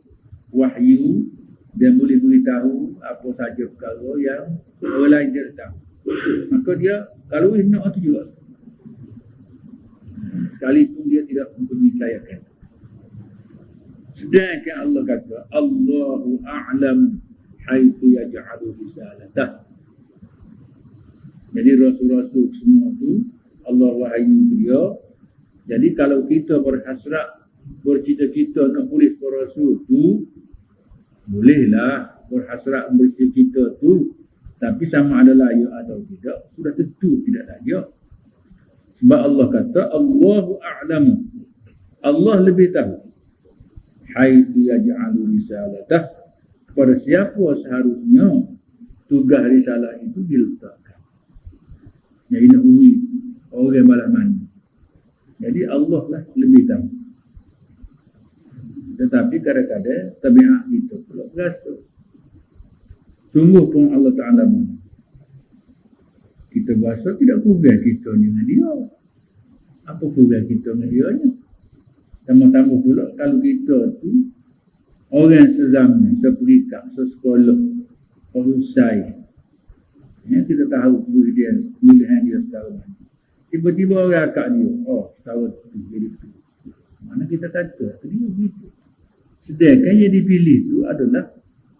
wahyu dan boleh beritahu apa saja perkara yang orang lain tidak tahu, maka dia kalau nak itu juga, sekalipun dia tidak mempunyai kelayakan. Sedangkan Allah kata Allahu a'lam haitsu yaj'alu risalatah. Jadi rasul-rasul semua tu Allah wahyu dia. Jadi kalau kita berhasrat, bercita-cita nak boleh kepada rasul tu, bolehlah berhasrat bercita-cita tu, tapi sama ada layak atau tidak, sudah tentu tidak layak. Sebab Allah kata Allahu a'lamu, Allah lebih tahu haitsu yaj'alu risalatah, kepada siapa seharusnya tugas risalah itu diletakkan. Jadi nak uji orang malah mana. Jadi Allah lah lebih tahu. Tetapi kadang-kadang tabiat kita pula berasa. Sungguh pun Allah Ta'ala mana. Kita berasa tidak kurang kita dengan dia. Apa kurang kita dengan dia ni? Tambah-tambah pula kalau kita tu orang sezaman, seperikap, sesekolah, perusai, kita tahu pilihan dia setahun. Tiba-tiba orang akak dia, setahun tu jadi tu. Mana kita kata, dia begitu. Sedangkan yang dipilih tu adalah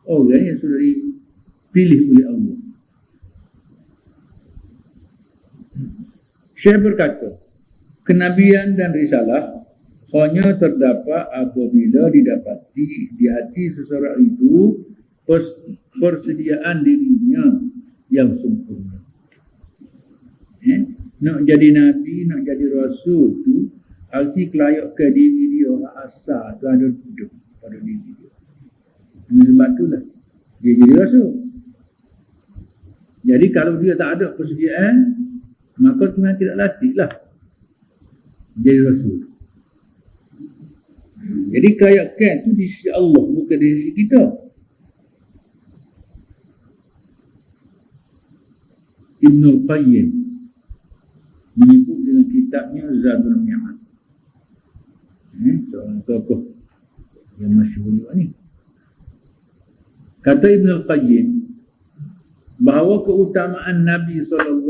orang yang sudah dipilih oleh Allah. Syekh berkata, kenabian dan risalah hanya terdapat apabila didapati di hati seseorang itu persediaan dirinya yang sempurna. Nak jadi Nabi, nak jadi Rasul tu, arti kelayakan diri dia asal tu ada hidup pada diri dia. Sebab itulah dia jadi Rasul. Jadi kalau dia tak ada persediaan, maka Tuhan tidak latihlah jadi Rasul. Jadi kelayakan tu di sisi Allah, bukan di sisi kita. Ibnul Qayyim menyebut dengan kitabnya Zadul Mi'ad. Seorang tokoh yang masyhur juga ni. Kata Ibnul Qayyim bahawa keutamaan Nabi SAW,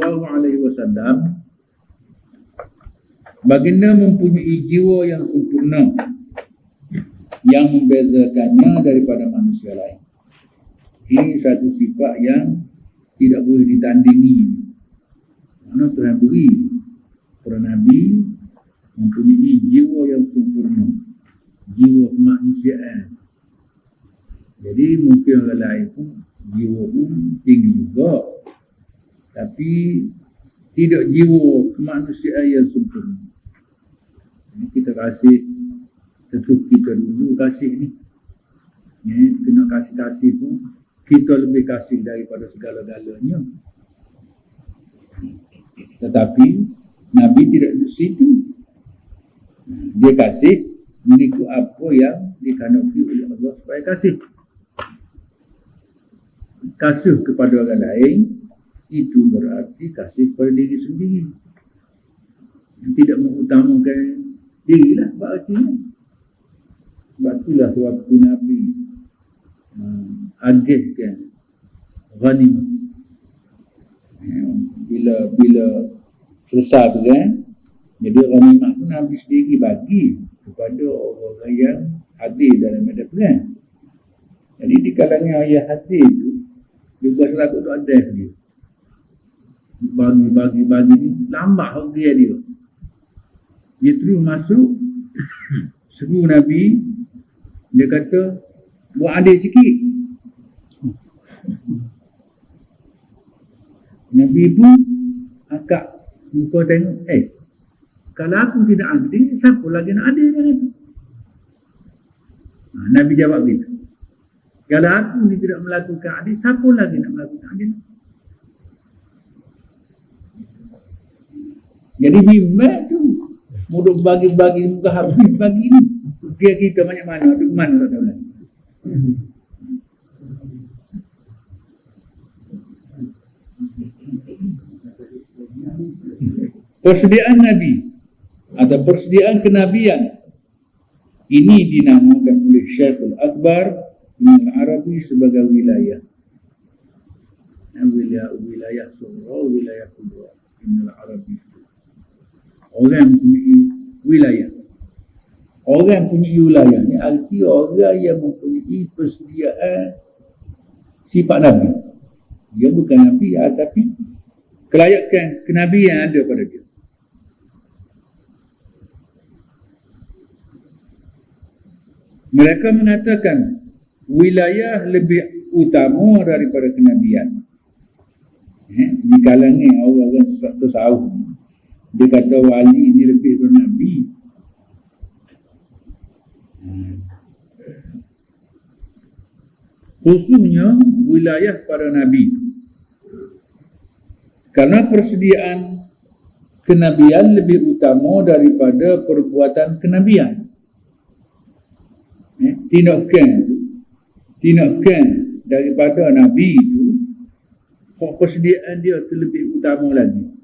baginda mempunyai jiwa yang sempurna yang membezakannya daripada manusia lain. Ini satu sifat yang tidak boleh ditandingi. Mana Tuhan beri para Nabi mempunyai jiwa yang sempurna, jiwa kemanusiaan. Jadi mungkin orang lain pun jiwa pun tinggi juga, tapi tidak jiwa kemanusiaan yang sempurna. Ini kita kasih, tentu kita dulu kasih ni. Kena kasih pun kita lebih kasih daripada segala-galanya. Tetapi Nabi tidak di situ. Dia kasih mengikut apa yang dikandungi oleh Allah supaya kasih. Kasih kepada orang lain itu berarti kasih kepada diri sendiri. Yang tidak mengutamakan dirilah berartinya. Sebab itulah waktu Nabi agihkan ghanimah. Bila selesai tu kan, jadi ghanimah tu Nabi sendiri bagi kepada orang yang hadir dalam medan perang. Jadi di kalangan yang hadir tu juga selaku tu ada dia. Bagi ni lambat harga dia. Dia terus masuk seru Nabi, dia kata buat adil sikit. Nabi pun akak muka tengok, kalau aku tidak adil, siapa lagi nak adil dengan itu? Nabi jawab begitu. Kalau aku ni tidak melakukan adil, siapa lagi nak melakukan adil? Jadi bimbang tu Muduk bagi-bagi muka habis bagi ni. Dia kita banyak mana, ada mana tak tahu lagi. Persediaan Nabi atau persediaan kenabian ini dinamakan oleh Syekhul Akbar Ibn Arabi sebagai wilayah. Wilayah surah, wilayah kubra Ibn Arabi. Orang mempunyai wilayah. Orang mempunyai wilayah ni arti orang yang mempunyai persediaan sifat Nabi. Dia bukan Nabi tapi kelayakan kenabian ada pada dia. Mereka mengatakan wilayah lebih utama daripada kenabian. Di kalangan orang-orang tasawuf, dia kata wali ini lebih daripada Nabi. Khususnya wilayah para Nabi. Karena persediaan kenabian lebih utama daripada perbuatan kenabian. Tindakan daripada Nabi itu, persediaan dia itu lebih utama lagi.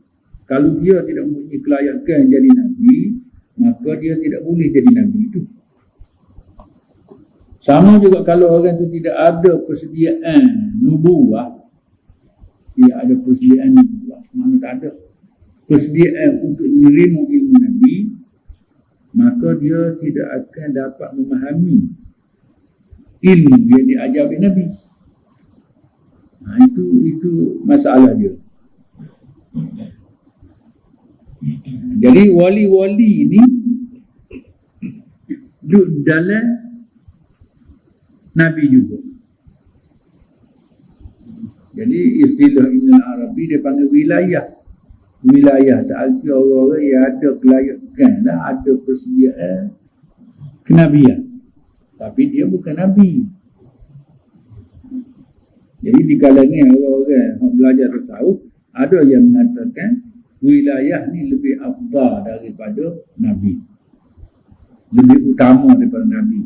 Kalau dia tidak mempunyai kelayakan jadi Nabi, maka dia tidak boleh jadi Nabi itu. Sama juga kalau orang itu tidak ada persediaan nubuah, dia ada persediaan nubuah, mana tak ada persediaan untuk menerima ilmu Nabi, maka dia tidak akan dapat memahami ilmu yang diajar oleh Nabi. Itu masalah dia. Jadi wali-wali ini duduk dalam Nabi juga. Jadi istilah Ibn Arabi dia panggil wilayah. Wilayah tak arti orang-orang yang ada kelayakan lah, ada persediaan kenabian. Tapi dia bukan Nabi. Jadi di kalangan orang-orang yang belajar tasawuf, ada yang mengatakan wilayah ni lebih afdal daripada Nabi. Lebih utama daripada Nabi.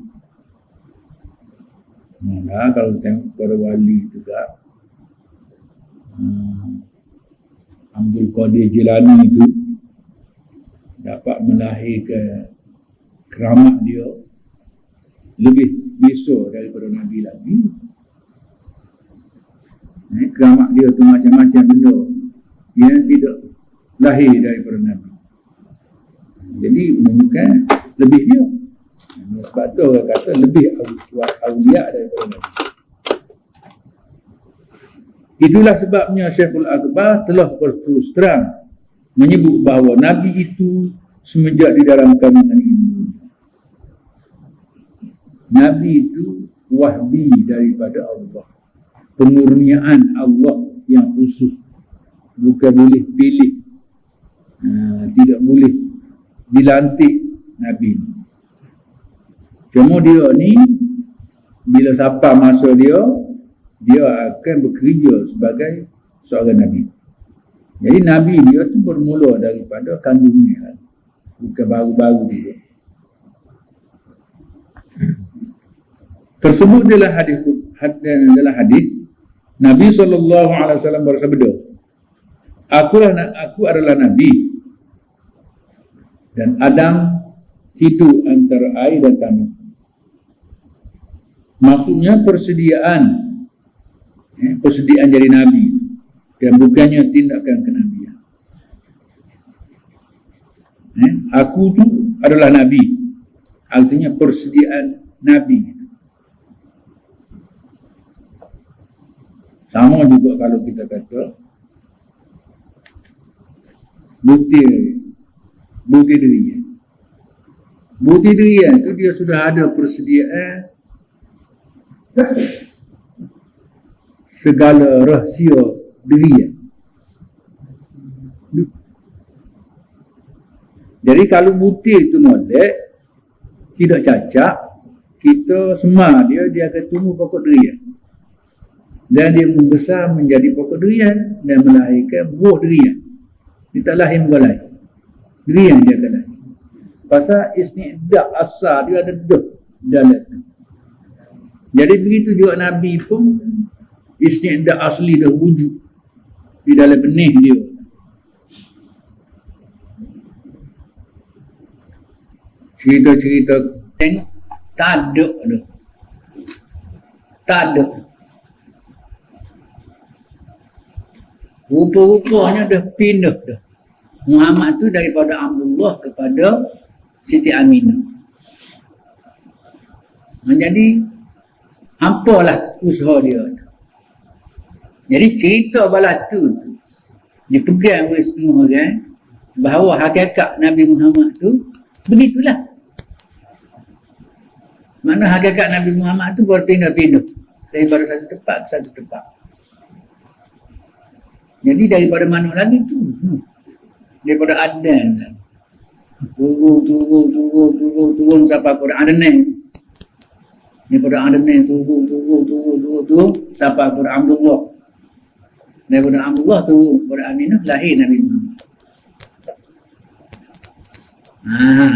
Nah, kalau tengok para wali juga, Abdul Qadir Jilani itu dapat melahirkan keramat dia lebih besar daripada Nabi lagi. Keramat dia tu macam-macam benda yang tidak lahir daripada Nabi. Jadi menunjukkan lebih dia. Sebab tu orang kata lebih awliya daripada Nabi. Itulah sebabnya Syekhul Akbar telah berterus terang menyebut bahawa Nabi itu semenjak di dalam kandungan ibu. Nabi itu wahbi daripada Allah. Pemurniaan Allah yang khusus. Bukan boleh pilih. Tidak boleh dilantik Nabi. Cuma dia ni bila sampai masa dia akan bekerja sebagai seorang Nabi. Jadi Nabi dia tu bermula daripada kandungnya, bukan baru-baru dia. Tersebut dalam hadis Nabi SAW bersabda, Aku adalah Nabi dan Adam hidup antara air dan tanah. Maksudnya persediaan jadi Nabi dan bukannya tindakan kenabian. Aku tu adalah Nabi, artinya persediaan Nabi. Sama juga kalau kita kata bukti dirinya. Bukti dirinya itu dia sudah ada persediaan segala rahsia dirinya. Jadi kalau bukti itu molek, tidak cacat, kita semar dia akan tumbuh pokok durian. Dan dia membesar menjadi pokok durian dan melahirkan buah durian. Dia tak lahir buah lain. Durian dia akan lahir. Pasal isti'dah asal dia ada dah dalam tu. Jadi begitu juga Nabi pun isti'dah asli dah wujud di dalam benih dia. Cerita-cerita tengok tak ada dah. Tak ada. Rupa-rupanya dah pindah dah. Muhammad tu daripada Abdullah kepada Siti Aminah. Jadi apalah usaha dia tu. Jadi cerita balatu tu dipegang oleh semua orang bahawa hakikat Nabi Muhammad tu begitulah. Mana hakikat Nabi Muhammad tu berpindah-pindah daripada satu tempat ke satu tempat. Jadi daripada mana lagi tu? Daripada Adan. Turun sampai pada Adan. Daripada Adan turun sampai pada Abdullah. Daripada Abdullah turun pada Aminah lahir Nabi Muhammad.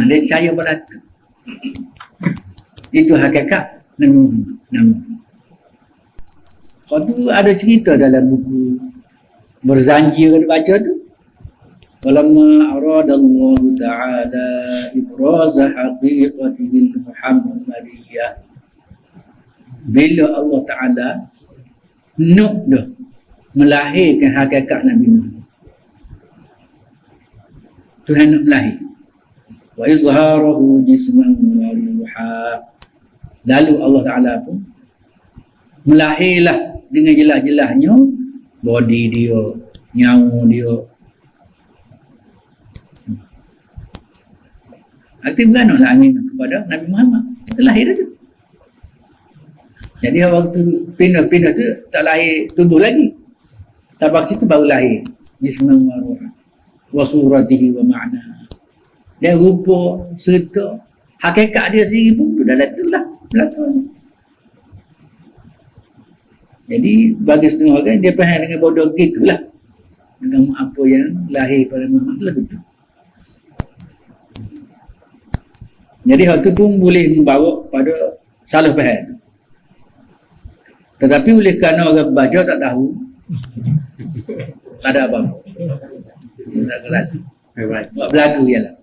Dia percaya pada tu. Itu hakikat Nabi Muhammad. Lepas tu ada cerita dalam buku Berzanji yang baca tu. Walamma aradallahu ta'ala ibraza haqiqatihi Muhammadiyah. Bila Allah Ta'ala nuk dah melahirkan hakikat Nabi Muhammad. Tuhan nak melahir. Wa izharahu jisman wa ruha. Lalu Allah Ta'ala pun melahirlah dengan jelas-jelasnya body dia, nyawa dia. Arti beranolah Aminah kepada Nabi Muhammad. Itu lahir tu. Jadi waktu pindah-pindah tu tak lahir tubuh lagi. Tapak situ baru lahir. Jisman wa ruha. Wa suratihi wa ma'na. Dan rupa serta hakikat dia sendiri pun tu dalam tu lah belakang. Jadi bagi setengah orang dia faham dengan bodoh gitulah. Dengan apa yang lahir pada Muhammad tu lah betul. Jadi hal tu pun boleh membawa pada salah faham. Tetapi oleh kerana orang baca tak tahu, tak ada apa-apa. Tak kelas. Buat berlagu je lah.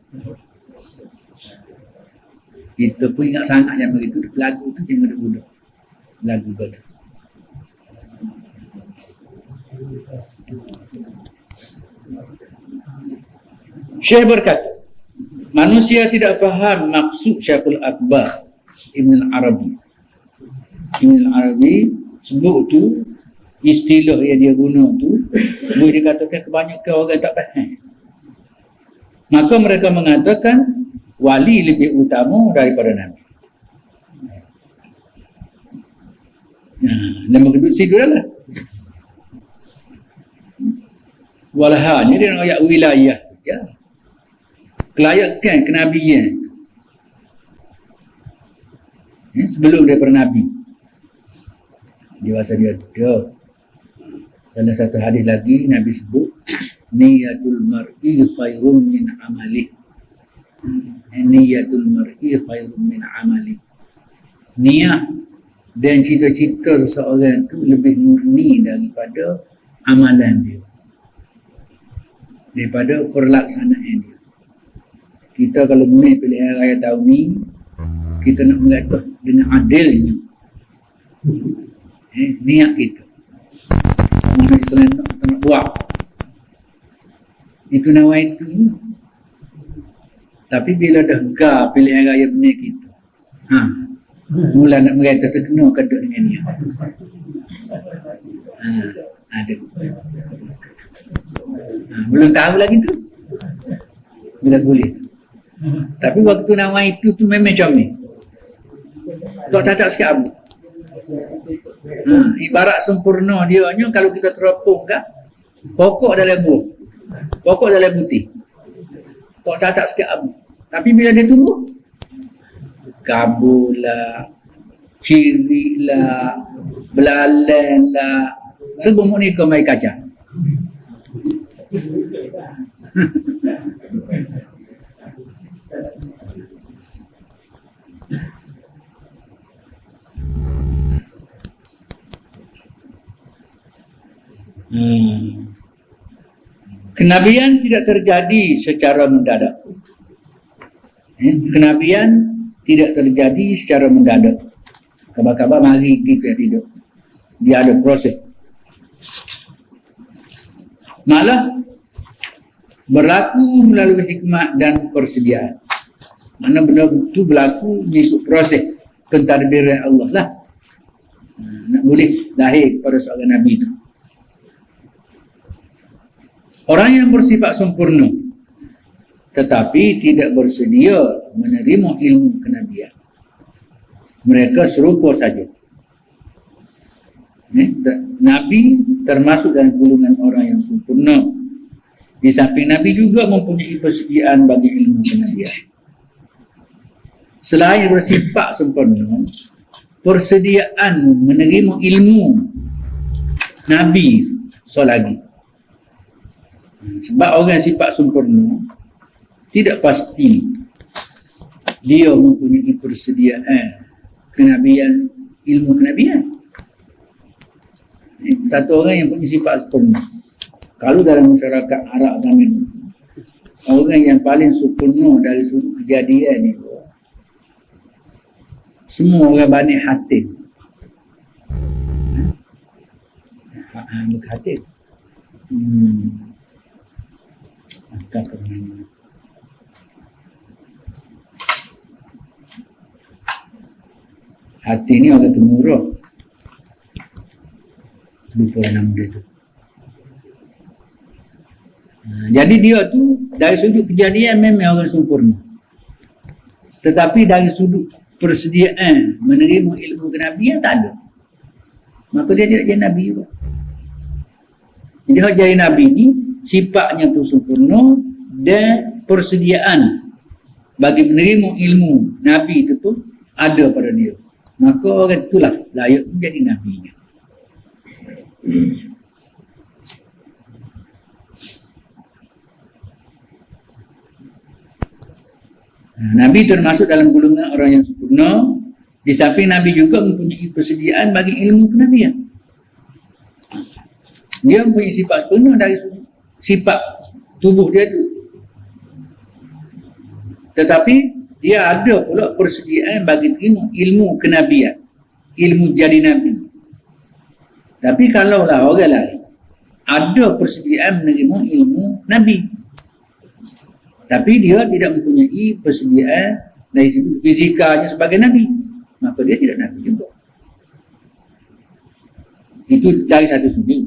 Kita pun ingat sangat yang begitu. Berlagu tu jangan ada bodoh. Berlagu bodoh. Syekh berkata, manusia tidak faham maksud Syekhul Akbar Ibn Arabi. Ibn Arabi sebut tu istilah yang dia guna tu boleh dikatakan kebanyakan orang tak faham. Maka mereka mengatakan wali lebih utama daripada Nabi. Nama kedua situ dah. Walahanya dia nak ayat wilayah ya. Kelayakan kenabian ya, sebelum daripada Nabi. Dia rasa dia ada. Dalam satu hadis lagi Nabi sebut niyatul mar'i khairun min amali. Niyatul mar'i khairun min amali. Niat dan cita-cita seseorang itu lebih murni daripada amalan dia, daripada perlaksanaan dia. Kita kalau menang pilihan raya tahun ni, kita nak mengatakan dengan adilnya niat kita. Orang Islam tak nak buat itu nawai itu. Tapi bila dah gar pilihan raya benar kita, mula nak mengata terkena kedut dengan dia. Ada. Belum tahu lagi tu. Bila boleh. Tapi waktu nama itu tu memang macam ni. Tak cacat sikit abu. Ibarat sempurna dia nya kalau kita teropong kan, pokok dalam buah, pokok dalam putih. Tak cacat sikit abu. Tapi bila dia tumbuh, kabul lah, ciri lah, belalang lah, semua ni kau main kacang. Kenabian tidak terjadi secara mendadak. Kenabian tidak terjadi secara mendadak. Kabar-kabar mari kita tidak. Dia ada proses. Malah berlaku melalui hikmat dan persediaan. Mana benda itu berlaku mengikut proses pentadbiran Allah lah. Nak boleh lahir kepada seorang Nabi itu. Orang yang bersifat sempurna tetapi tidak bersedia menerima ilmu kenabian, mereka serupa saja. Nabi termasuk dalam golongan orang yang sempurna. Di samping Nabi juga mempunyai persediaan bagi ilmu kenabian. Selain bersifat sempurna, persediaan menerima ilmu Nabi selagi. Sebab orang sifat sempurna tidak pasti dia mempunyai persediaan kenabian, ilmu kenabian. Satu orang yang punya sifat sempurna, kalau dalam masyarakat Arab zaman ini, orang yang paling sempurna dari sudut kejadian ni, semua orang Bani Hatim. Hatim. Angkat permainan. Hati ni orang temurah. Lupa nama dia tu. Jadi dia tu dari sudut kejadian memang orang sempurna. Tetapi dari sudut persediaan menerima ilmu kenabian tak ada. Maka dia tidak jadi Nabi juga. Jadi hak jadi Nabi ni sifatnya tu sempurna dan persediaan bagi menerima ilmu Nabi itu tu ada pada dia. Maka orang itulah layak menjadi Nabi. Nabi termasuk dalam golongan orang yang sempurna. Di samping Nabi juga mempunyai persediaan bagi ilmu kenabian. Dia mempunyai sifat sempurna dari sifat tubuh dia tu. Tetapi dia ada pula persediaan bagi ilmu kenabian, ilmu jadi Nabi. Tapi kalaulah orang lain ada persediaan menerima ilmu Nabi, tapi dia tidak mempunyai persediaan dari sudut fizikalnya sebagai Nabi, maka dia tidak Nabi juga. Itu dari satu sudut.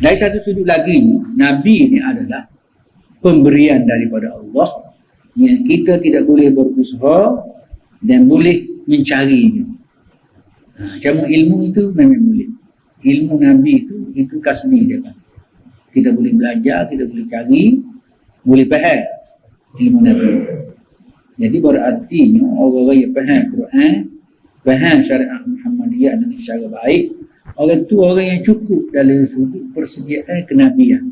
Dari satu sudut lagi, Nabi ini adalah pemberian daripada Allah yang kita tidak boleh berusaha dan boleh mencarinya. Cuma ilmu itu memang boleh. Ilmu Nabi itu kasbi dia kan. Kita boleh belajar, kita boleh cari, boleh faham ilmu Nabi. Jadi berartinya orang-orang yang faham Quran, faham syariat Muhammadiyah dengan cara baik, orang itu orang yang cukup dalam sudut persediaan kenabian.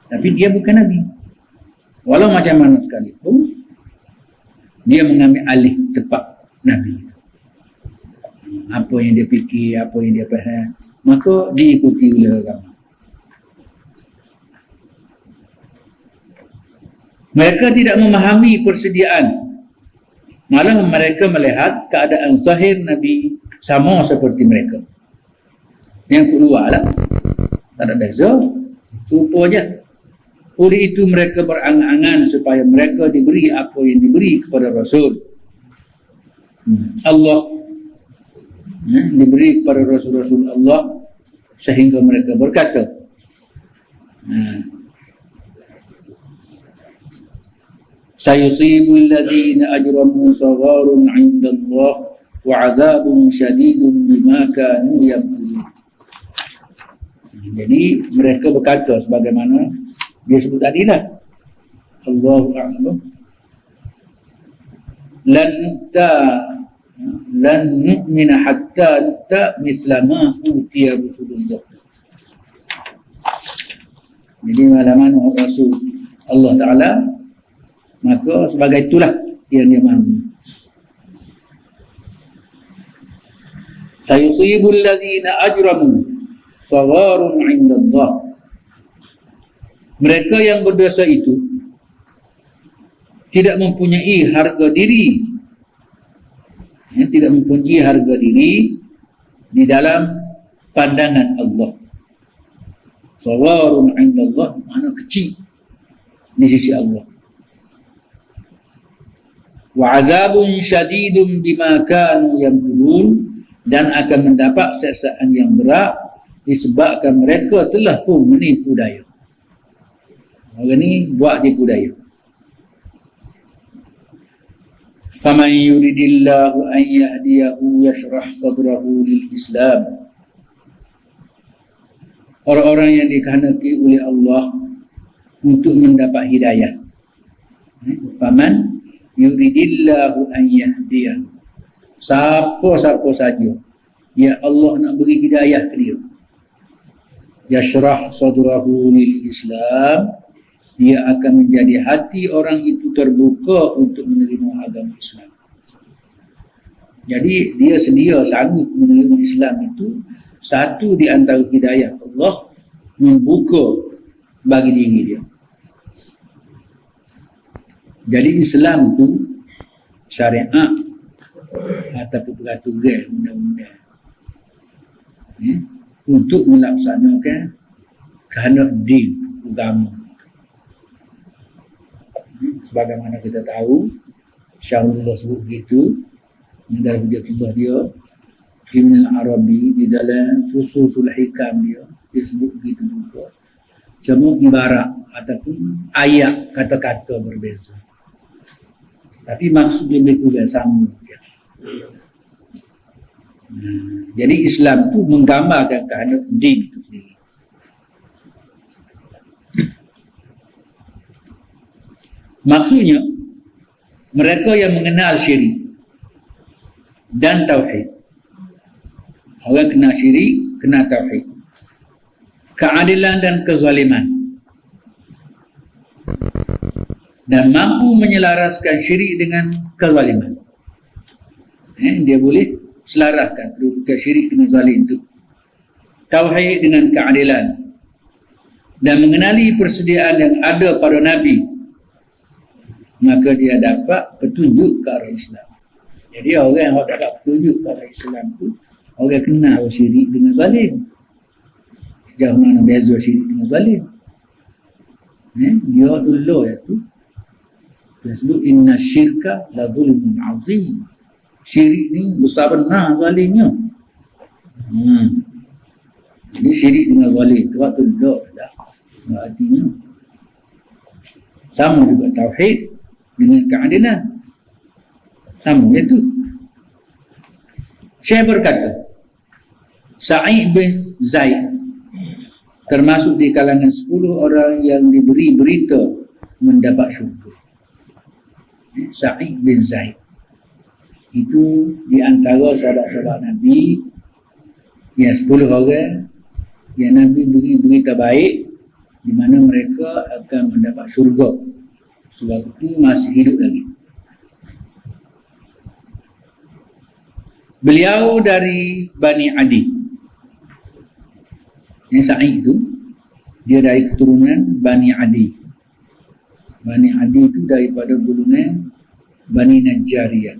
Tapi dia bukan Nabi. Walau macam mana sekalipun, dia mengambil alih tempat Nabi. Apa yang dia fikir, apa yang dia faham, maka diikuti oleh orang. Mereka tidak memahami persediaan. Malah mereka melihat keadaan zahir Nabi sama seperti mereka. Yang keluar lah, tak ada beza, serupa je. Oleh itu mereka berangan-angan supaya mereka diberi apa yang diberi kepada Rasul Allah, diberi kepada Rasul-Rasul Allah, sehingga mereka berkata, sayusibul ladhina ajramu sagharun 'inda Allah wa 'adzabun syadidun bima kanu yaqulun. Jadi mereka berkata sebagaimana dia sebut tadi lah, Allahu a'lam, lan nu'mina hatta nu'ta mithla ma utiya Rasulullah. Jadi mana-mana Rasul Allah Ta'ala, maka sebagai itulah yang dia mahu. Sayusibul ladhina ajramu sawarun 'indallah. Mereka yang berdosa itu tidak mempunyai harga diri, tidak mempunyai harga diri di dalam pandangan Allah. Sawarun 'indallah makna kecil di sisi Allah. Wa 'adzabun syadidun bima kanu yamkurun, dan akan mendapat siksaan yang berat disebabkan mereka telah pun menipu daya. Orang ni buat tipu daya. Faman yuridillahu an yahdiyahu yashrah sadrahu lil Islam. Orang-orang yang dikehendaki oleh Allah untuk mendapat hidayah. Faman yuridillahu an yahdiyahu. Siapa-siapa saja ya Allah nak beri hidayah ke dia, yashrah sadrahu lil Islam, dia akan menjadi hati orang itu terbuka untuk menerima agama Islam. Jadi dia sedia sanggup menerima Islam itu satu di antara hidayah Allah membuka bagi diri dia. Jadi Islam itu syariat ataupun peraturan undang-undang untuk melaksanakan kehendak din agama. Sebagaimana kita tahu, Syahrullah sebut begitu dalam hujatullah dia, Ibn al-Arabi di dalam Fususul Hikam dia sebut begitu juga. Cuma ibarat ataupun ayat kata-kata berbeza, tapi maksud dia lebih kurang sama. Jadi Islam tu menggambarkan kehendak din itu sendiri. Maksudnya mereka yang mengenal syirik dan tauhid. Orang kenal syirik, kenal tauhid, keadilan dan kezaliman, dan mampu menyelaraskan syirik dengan kezaliman. Dia boleh selaraskan kedudukan syirik dengan zalim itu, tauhid dengan keadilan, dan mengenali persediaan yang ada pada Nabi, maka dia dapat petunjuk ke arah Islam. Jadi orang yang dapat petunjuk ke arah Islam itu orang kenal syirik dengan zalim. Jauh mana beza syirik dengan zalim. Dia dulu itu dia sebut inna syirka la zulmun azim. Syirik ni besar benar zalimnya. Jadi syirik dengan zalim itu waktu dulu dah. Artinya sama juga tauhid dengan keadilan. Sama itu. Syekh berkata, Sa'id bin Zaid termasuk di kalangan 10 orang yang diberi berita mendapat syurga. Sa'id bin Zaid itu di antara sahabat-sahabat Nabi yang 10 orang yang Nabi beri berita baik di mana mereka akan mendapat syurga. Sebab itu masih hidup lagi. Beliau dari Bani Adi. Yang Sa'id itu dia dari keturunan Bani Adi. Bani Adi itu daripada golongan Bani Najjariyah.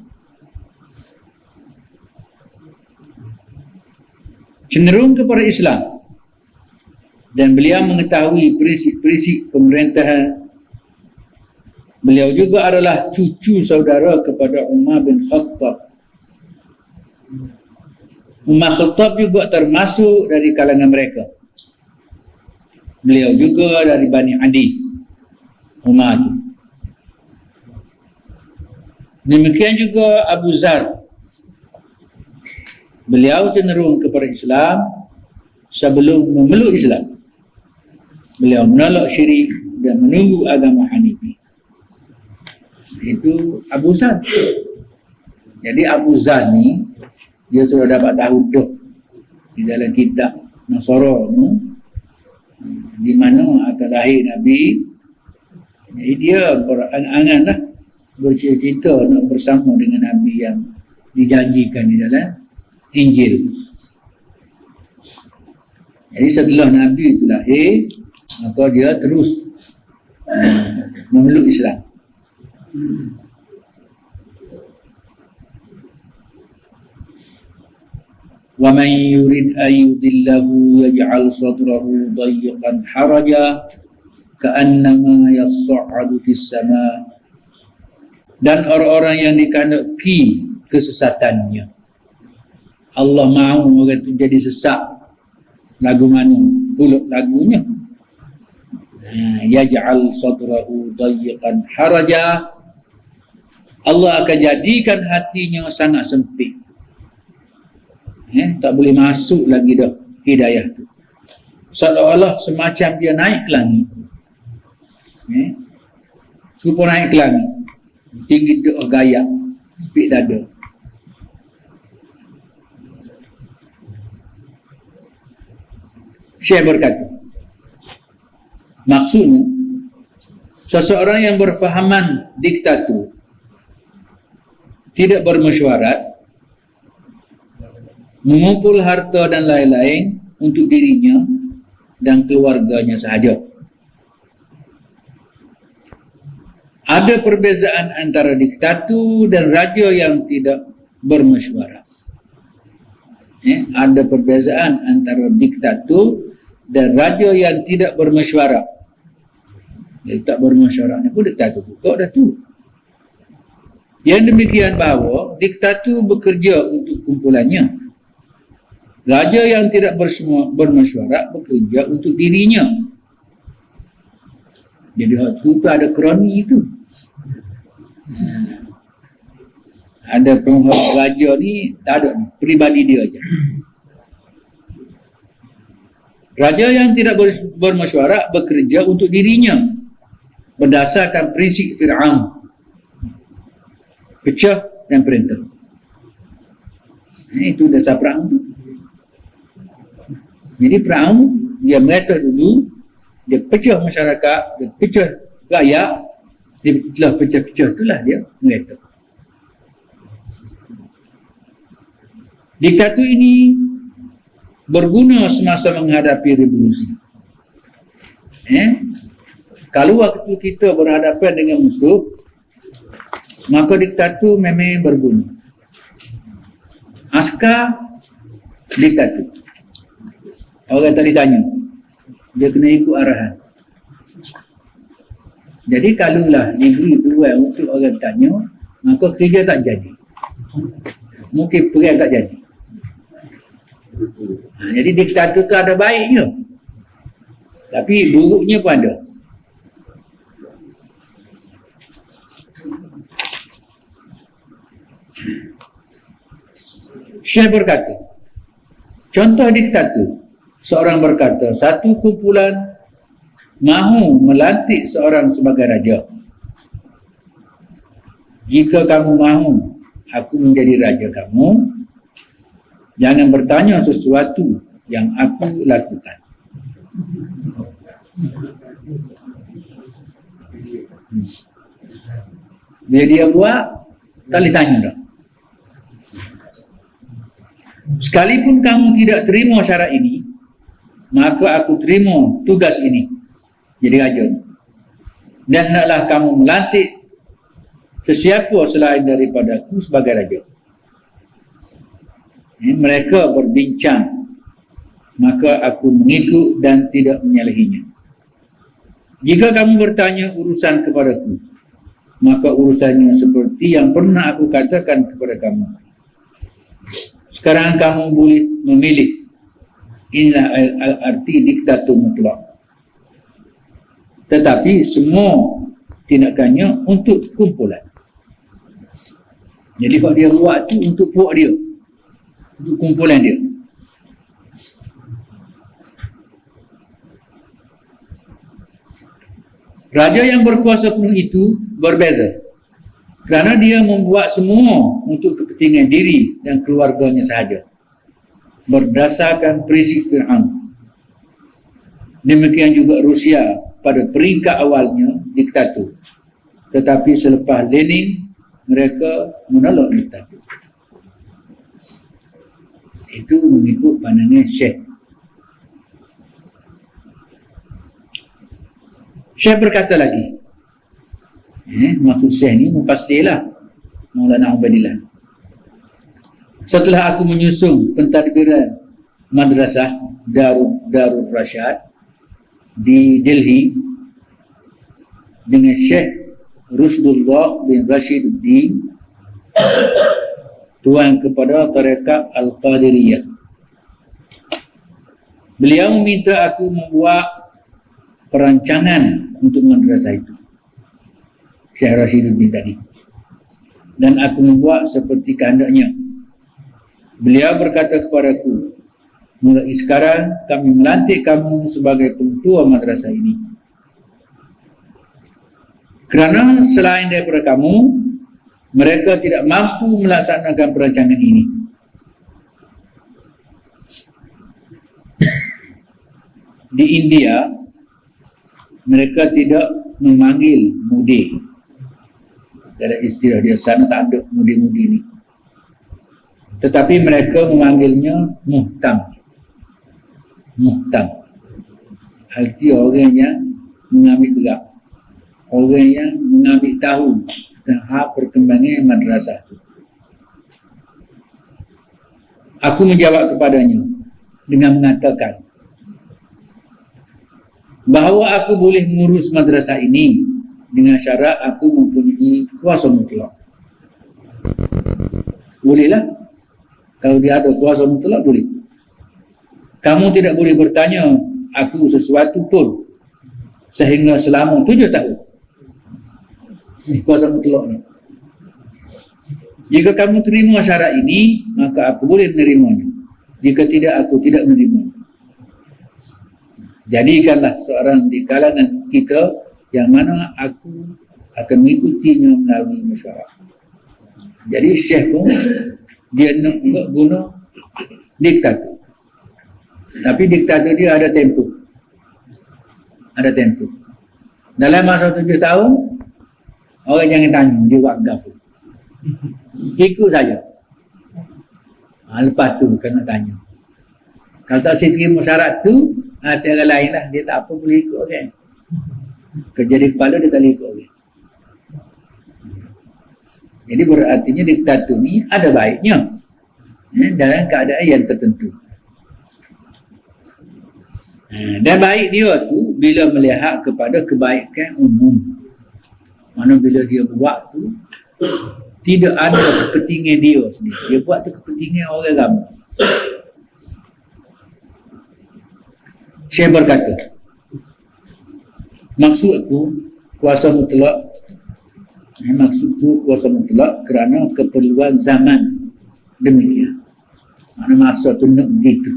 Cenderung kepada Islam, dan beliau mengetahui prinsip-prinsip pemerintahan. Beliau juga adalah cucu saudara kepada Umar bin Khattab. Umar Khattab juga termasuk dari kalangan mereka. Beliau juga dari Bani Adi, Umar itu. Demikian juga Abu Zar. Beliau cenderung kepada Islam sebelum memeluk Islam. Beliau menolak syirik dan menunggu agama Hanifi. Itu Abu Zar. Jadi Abu Zar ni dia sudah dapat tahu dah di dalam kitab Nasara ni di mana akan lahir Nabi. Jadi dia berangan-angan lah, bercita-cita nak bersama dengan Nabi yang dijanjikan di dalam Injil. Jadi setelah Nabi itu lahir, maka dia terus memeluk Islam. Wa man yurid an yudillahu yaj'al sadrahu dayyqan haraja ka'annama yas'adu fis sama'. Dan orang-orang yang dikehendaki kesesatannya, Allah mahu orang itu jadi sesak. Lagu mana? Pulut lagunya. Yaj'al sadrahu dayyqan haraja. Allah akan jadikan hatinya sangat sempit. Tak boleh masuk lagi dah hidayah tu. Seolah-olah semacam dia naik ke langit. Serupa naik ke langit. Tinggi doa gaya, sempit dada. Syekh berkata, maksudnya seseorang yang berfahaman diktator, tidak bermesyuarat, mengumpul harta dan lain-lain untuk dirinya dan keluarganya sahaja. Ada perbezaan antara diktator dan raja yang tidak bermesyuarat. Ada perbezaan antara diktator dan raja yang tidak bermesyuarat. Dia tak bermesyuarat ni pun diktator buka dah tu. Yang demikian bahawa diktator bekerja untuk kumpulannya. Raja yang tidak bermesyuarat bekerja untuk dirinya. Jadi waktu tu ada kroni itu. Ada penghormat raja ni tak ada ni, peribadi dia aja. Raja yang tidak bermesyuarat bekerja untuk dirinya berdasarkan prinsip Fir'aun, pecah dan perintah. Itu dasar perang tu. Jadi perang dia merata dulu, dia pecah masyarakat, dia pecah rakyat, dia telah pecah-pecah itulah dia merata. Diktator ini berguna semasa menghadapi revolusi. Kalau waktu kita berhadapan dengan musuh, maka diktator memang berguna. Askar diktator. Orang tak ditanya, dia kena ikut arahan. Jadi kalaulah negeri peluang untuk orang tanya, maka kerja tak jadi. Mungkin perang tak jadi. Jadi diktator tu ada baiknya, tapi buruknya pun ada. Syekh berkata, contoh diktator, seorang berkata, satu kumpulan mahu melantik seorang sebagai raja. Jika kamu mahu aku menjadi raja kamu, jangan bertanya sesuatu yang aku lakukan. Bila dia buat, tak boleh tanya dah. Sekalipun kamu tidak terima syarat ini, maka aku terima tugas ini, jadi raja. Dan naklah kamu melantik sesiapa selain daripada aku sebagai raja. Mereka berbincang, maka aku mengikut dan tidak menyalahinya. Jika kamu bertanya urusan kepadaku, maka urusannya seperti yang pernah aku katakan kepada kamu. Sekarang kamu boleh memilih. Inilah arti diktator mutlak. Tetapi semua tindakannya untuk kumpulan. Jadi kalau dia buat tu untuk puak dia, untuk kumpulan dia. Raja yang berkuasa penuh itu berbeza, kerana dia membuat semua untuk kepentingan diri dan keluarganya sahaja, berdasarkan prinsip Fir'aun. Demikian juga Rusia pada peringkat awalnya diktator, tetapi selepas Lenin mereka menolak diktator. Itu mengikut pandangan Syekh. Syekh berkata lagi, maksud Syekh ni mufassir lah, Maulana Ubaidillah. Setelah aku menyusun pentadbiran madrasah Darul Rashad di Delhi dengan Syekh Rushdullah bin Rashiduddin, tuan kepada tarekat Al-Qadiriyah. Beliau meminta aku membuat perancangan untuk madrasah itu, Syekh Rashiduddin tadi, dan aku membuat seperti kehendaknya. Beliau berkata kepadaku, mulai sekarang kami melantik kamu sebagai pengetua madrasah ini, kerana selain daripada kamu, mereka tidak mampu melaksanakan perancangan ini. Di India, mereka tidak memanggil mudi. Dalam istilah dia sana tak ada mudi-mudi ni. Tetapi mereka memanggilnya muhtam. Muhtam. Arti orang yang mengambil gerak, orang yang mengambil tahu tentang perkembangan madrasah itu. Aku menjawab kepadanya dengan mengatakan bahawa aku boleh mengurus madrasah ini dengan syarat aku mempunyai kuasa mutlak. Bolehlah. Kalau dia ada kuasa mutlak, boleh. Kamu tidak boleh bertanya aku sesuatu pun sehingga selama 7 tahun. Ini kuasa mutlak ni. Jika kamu terima syarat ini, maka aku boleh menerimanya. Jika tidak, aku tidak menerimanya. Jadikanlah seorang di kalangan kita yang mana aku akan mengikutinya melalui mesyuarat. Jadi Syekh pun dia nak guna diktator. Tapi diktator dia ada tempoh. Ada tempoh. Dalam masa 7 tahun, orang jangan tanya, dia buat gafur. Ikut saja. Lepas tu kena tanya. Kalau tak saya terima syarat tu, tiada lain lah, dia tak apa boleh ikut kan. Kerja di kepala dia tak boleh ikut kan. Jadi berartinya diktator ni ada baiknya dalam keadaan yang tertentu. Dan baik dia tu bila melihat kepada kebaikan umum. Mana bila dia buat tu tidak ada kepentingan dia sendiri, dia buat tu kepentingan orang ramai. Syekh berkata, maksudku kuasa mutlak kerana keperluan zaman demikian. Mana masa tu nak begitu.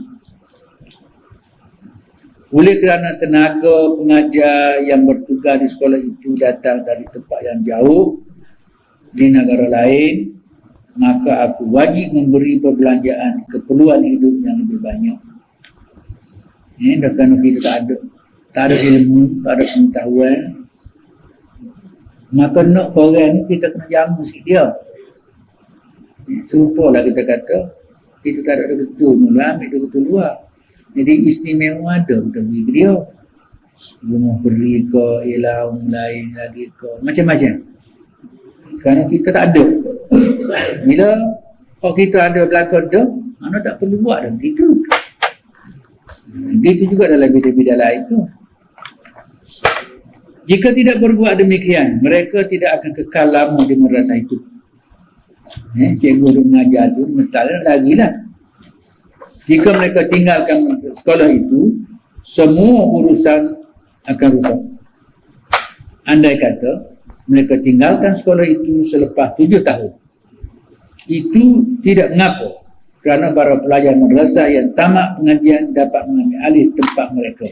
Oleh kerana tenaga pengajar yang bertugas di sekolah itu datang dari tempat yang jauh di negara lain, maka aku wajib memberi perbelanjaan keperluan hidup yang lebih banyak. Kerana kita tak ada ilmu, tak ada pengetahuan, maka nak orang ni kita kena jamu sikit dia. Serupalah kita kata kita tak ada ketul mula, ambil ketul luar. Jadi istimewa ada kita beri ke dia. Rumah beri ke, ilaung lain lagi ke, macam-macam. Kerana kita tak ada. Bila kalau kita ada belakang dia, mana tak perlu buat dah begitu. Begitu juga dalam bidang-bidang lain tu. Jika tidak berbuat demikian, mereka tidak akan kekal lama di madrasah itu. Cikgu mengajar tu mestilah lagi lah. Jika mereka tinggalkan sekolah itu, semua urusan akan rusak. Andai kata mereka tinggalkan sekolah itu selepas 7 tahun, itu tidak mengapa, kerana para pelajar madrasah yang tamat pengajian dapat mengambil alih tempat mereka,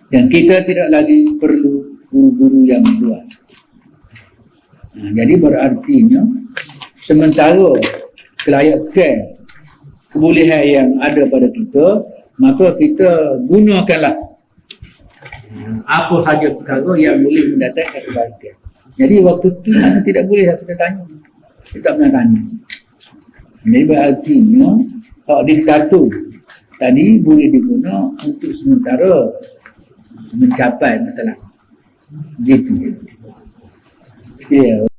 dan kita tidak lagi perlu guru-guru yang luar. Jadi berartinya sementara kelayakan kebolehan yang ada pada kita, maka kita gunakanlah apa saja perkara yang boleh mendatangkan kebaikan. Jadi waktu tu mana tidak boleh kita tanya, kita tak pernah tanya. Jadi berartinya hak diktator tadi boleh diguna untuk sementara mencapai masalah. Gitu. Ya.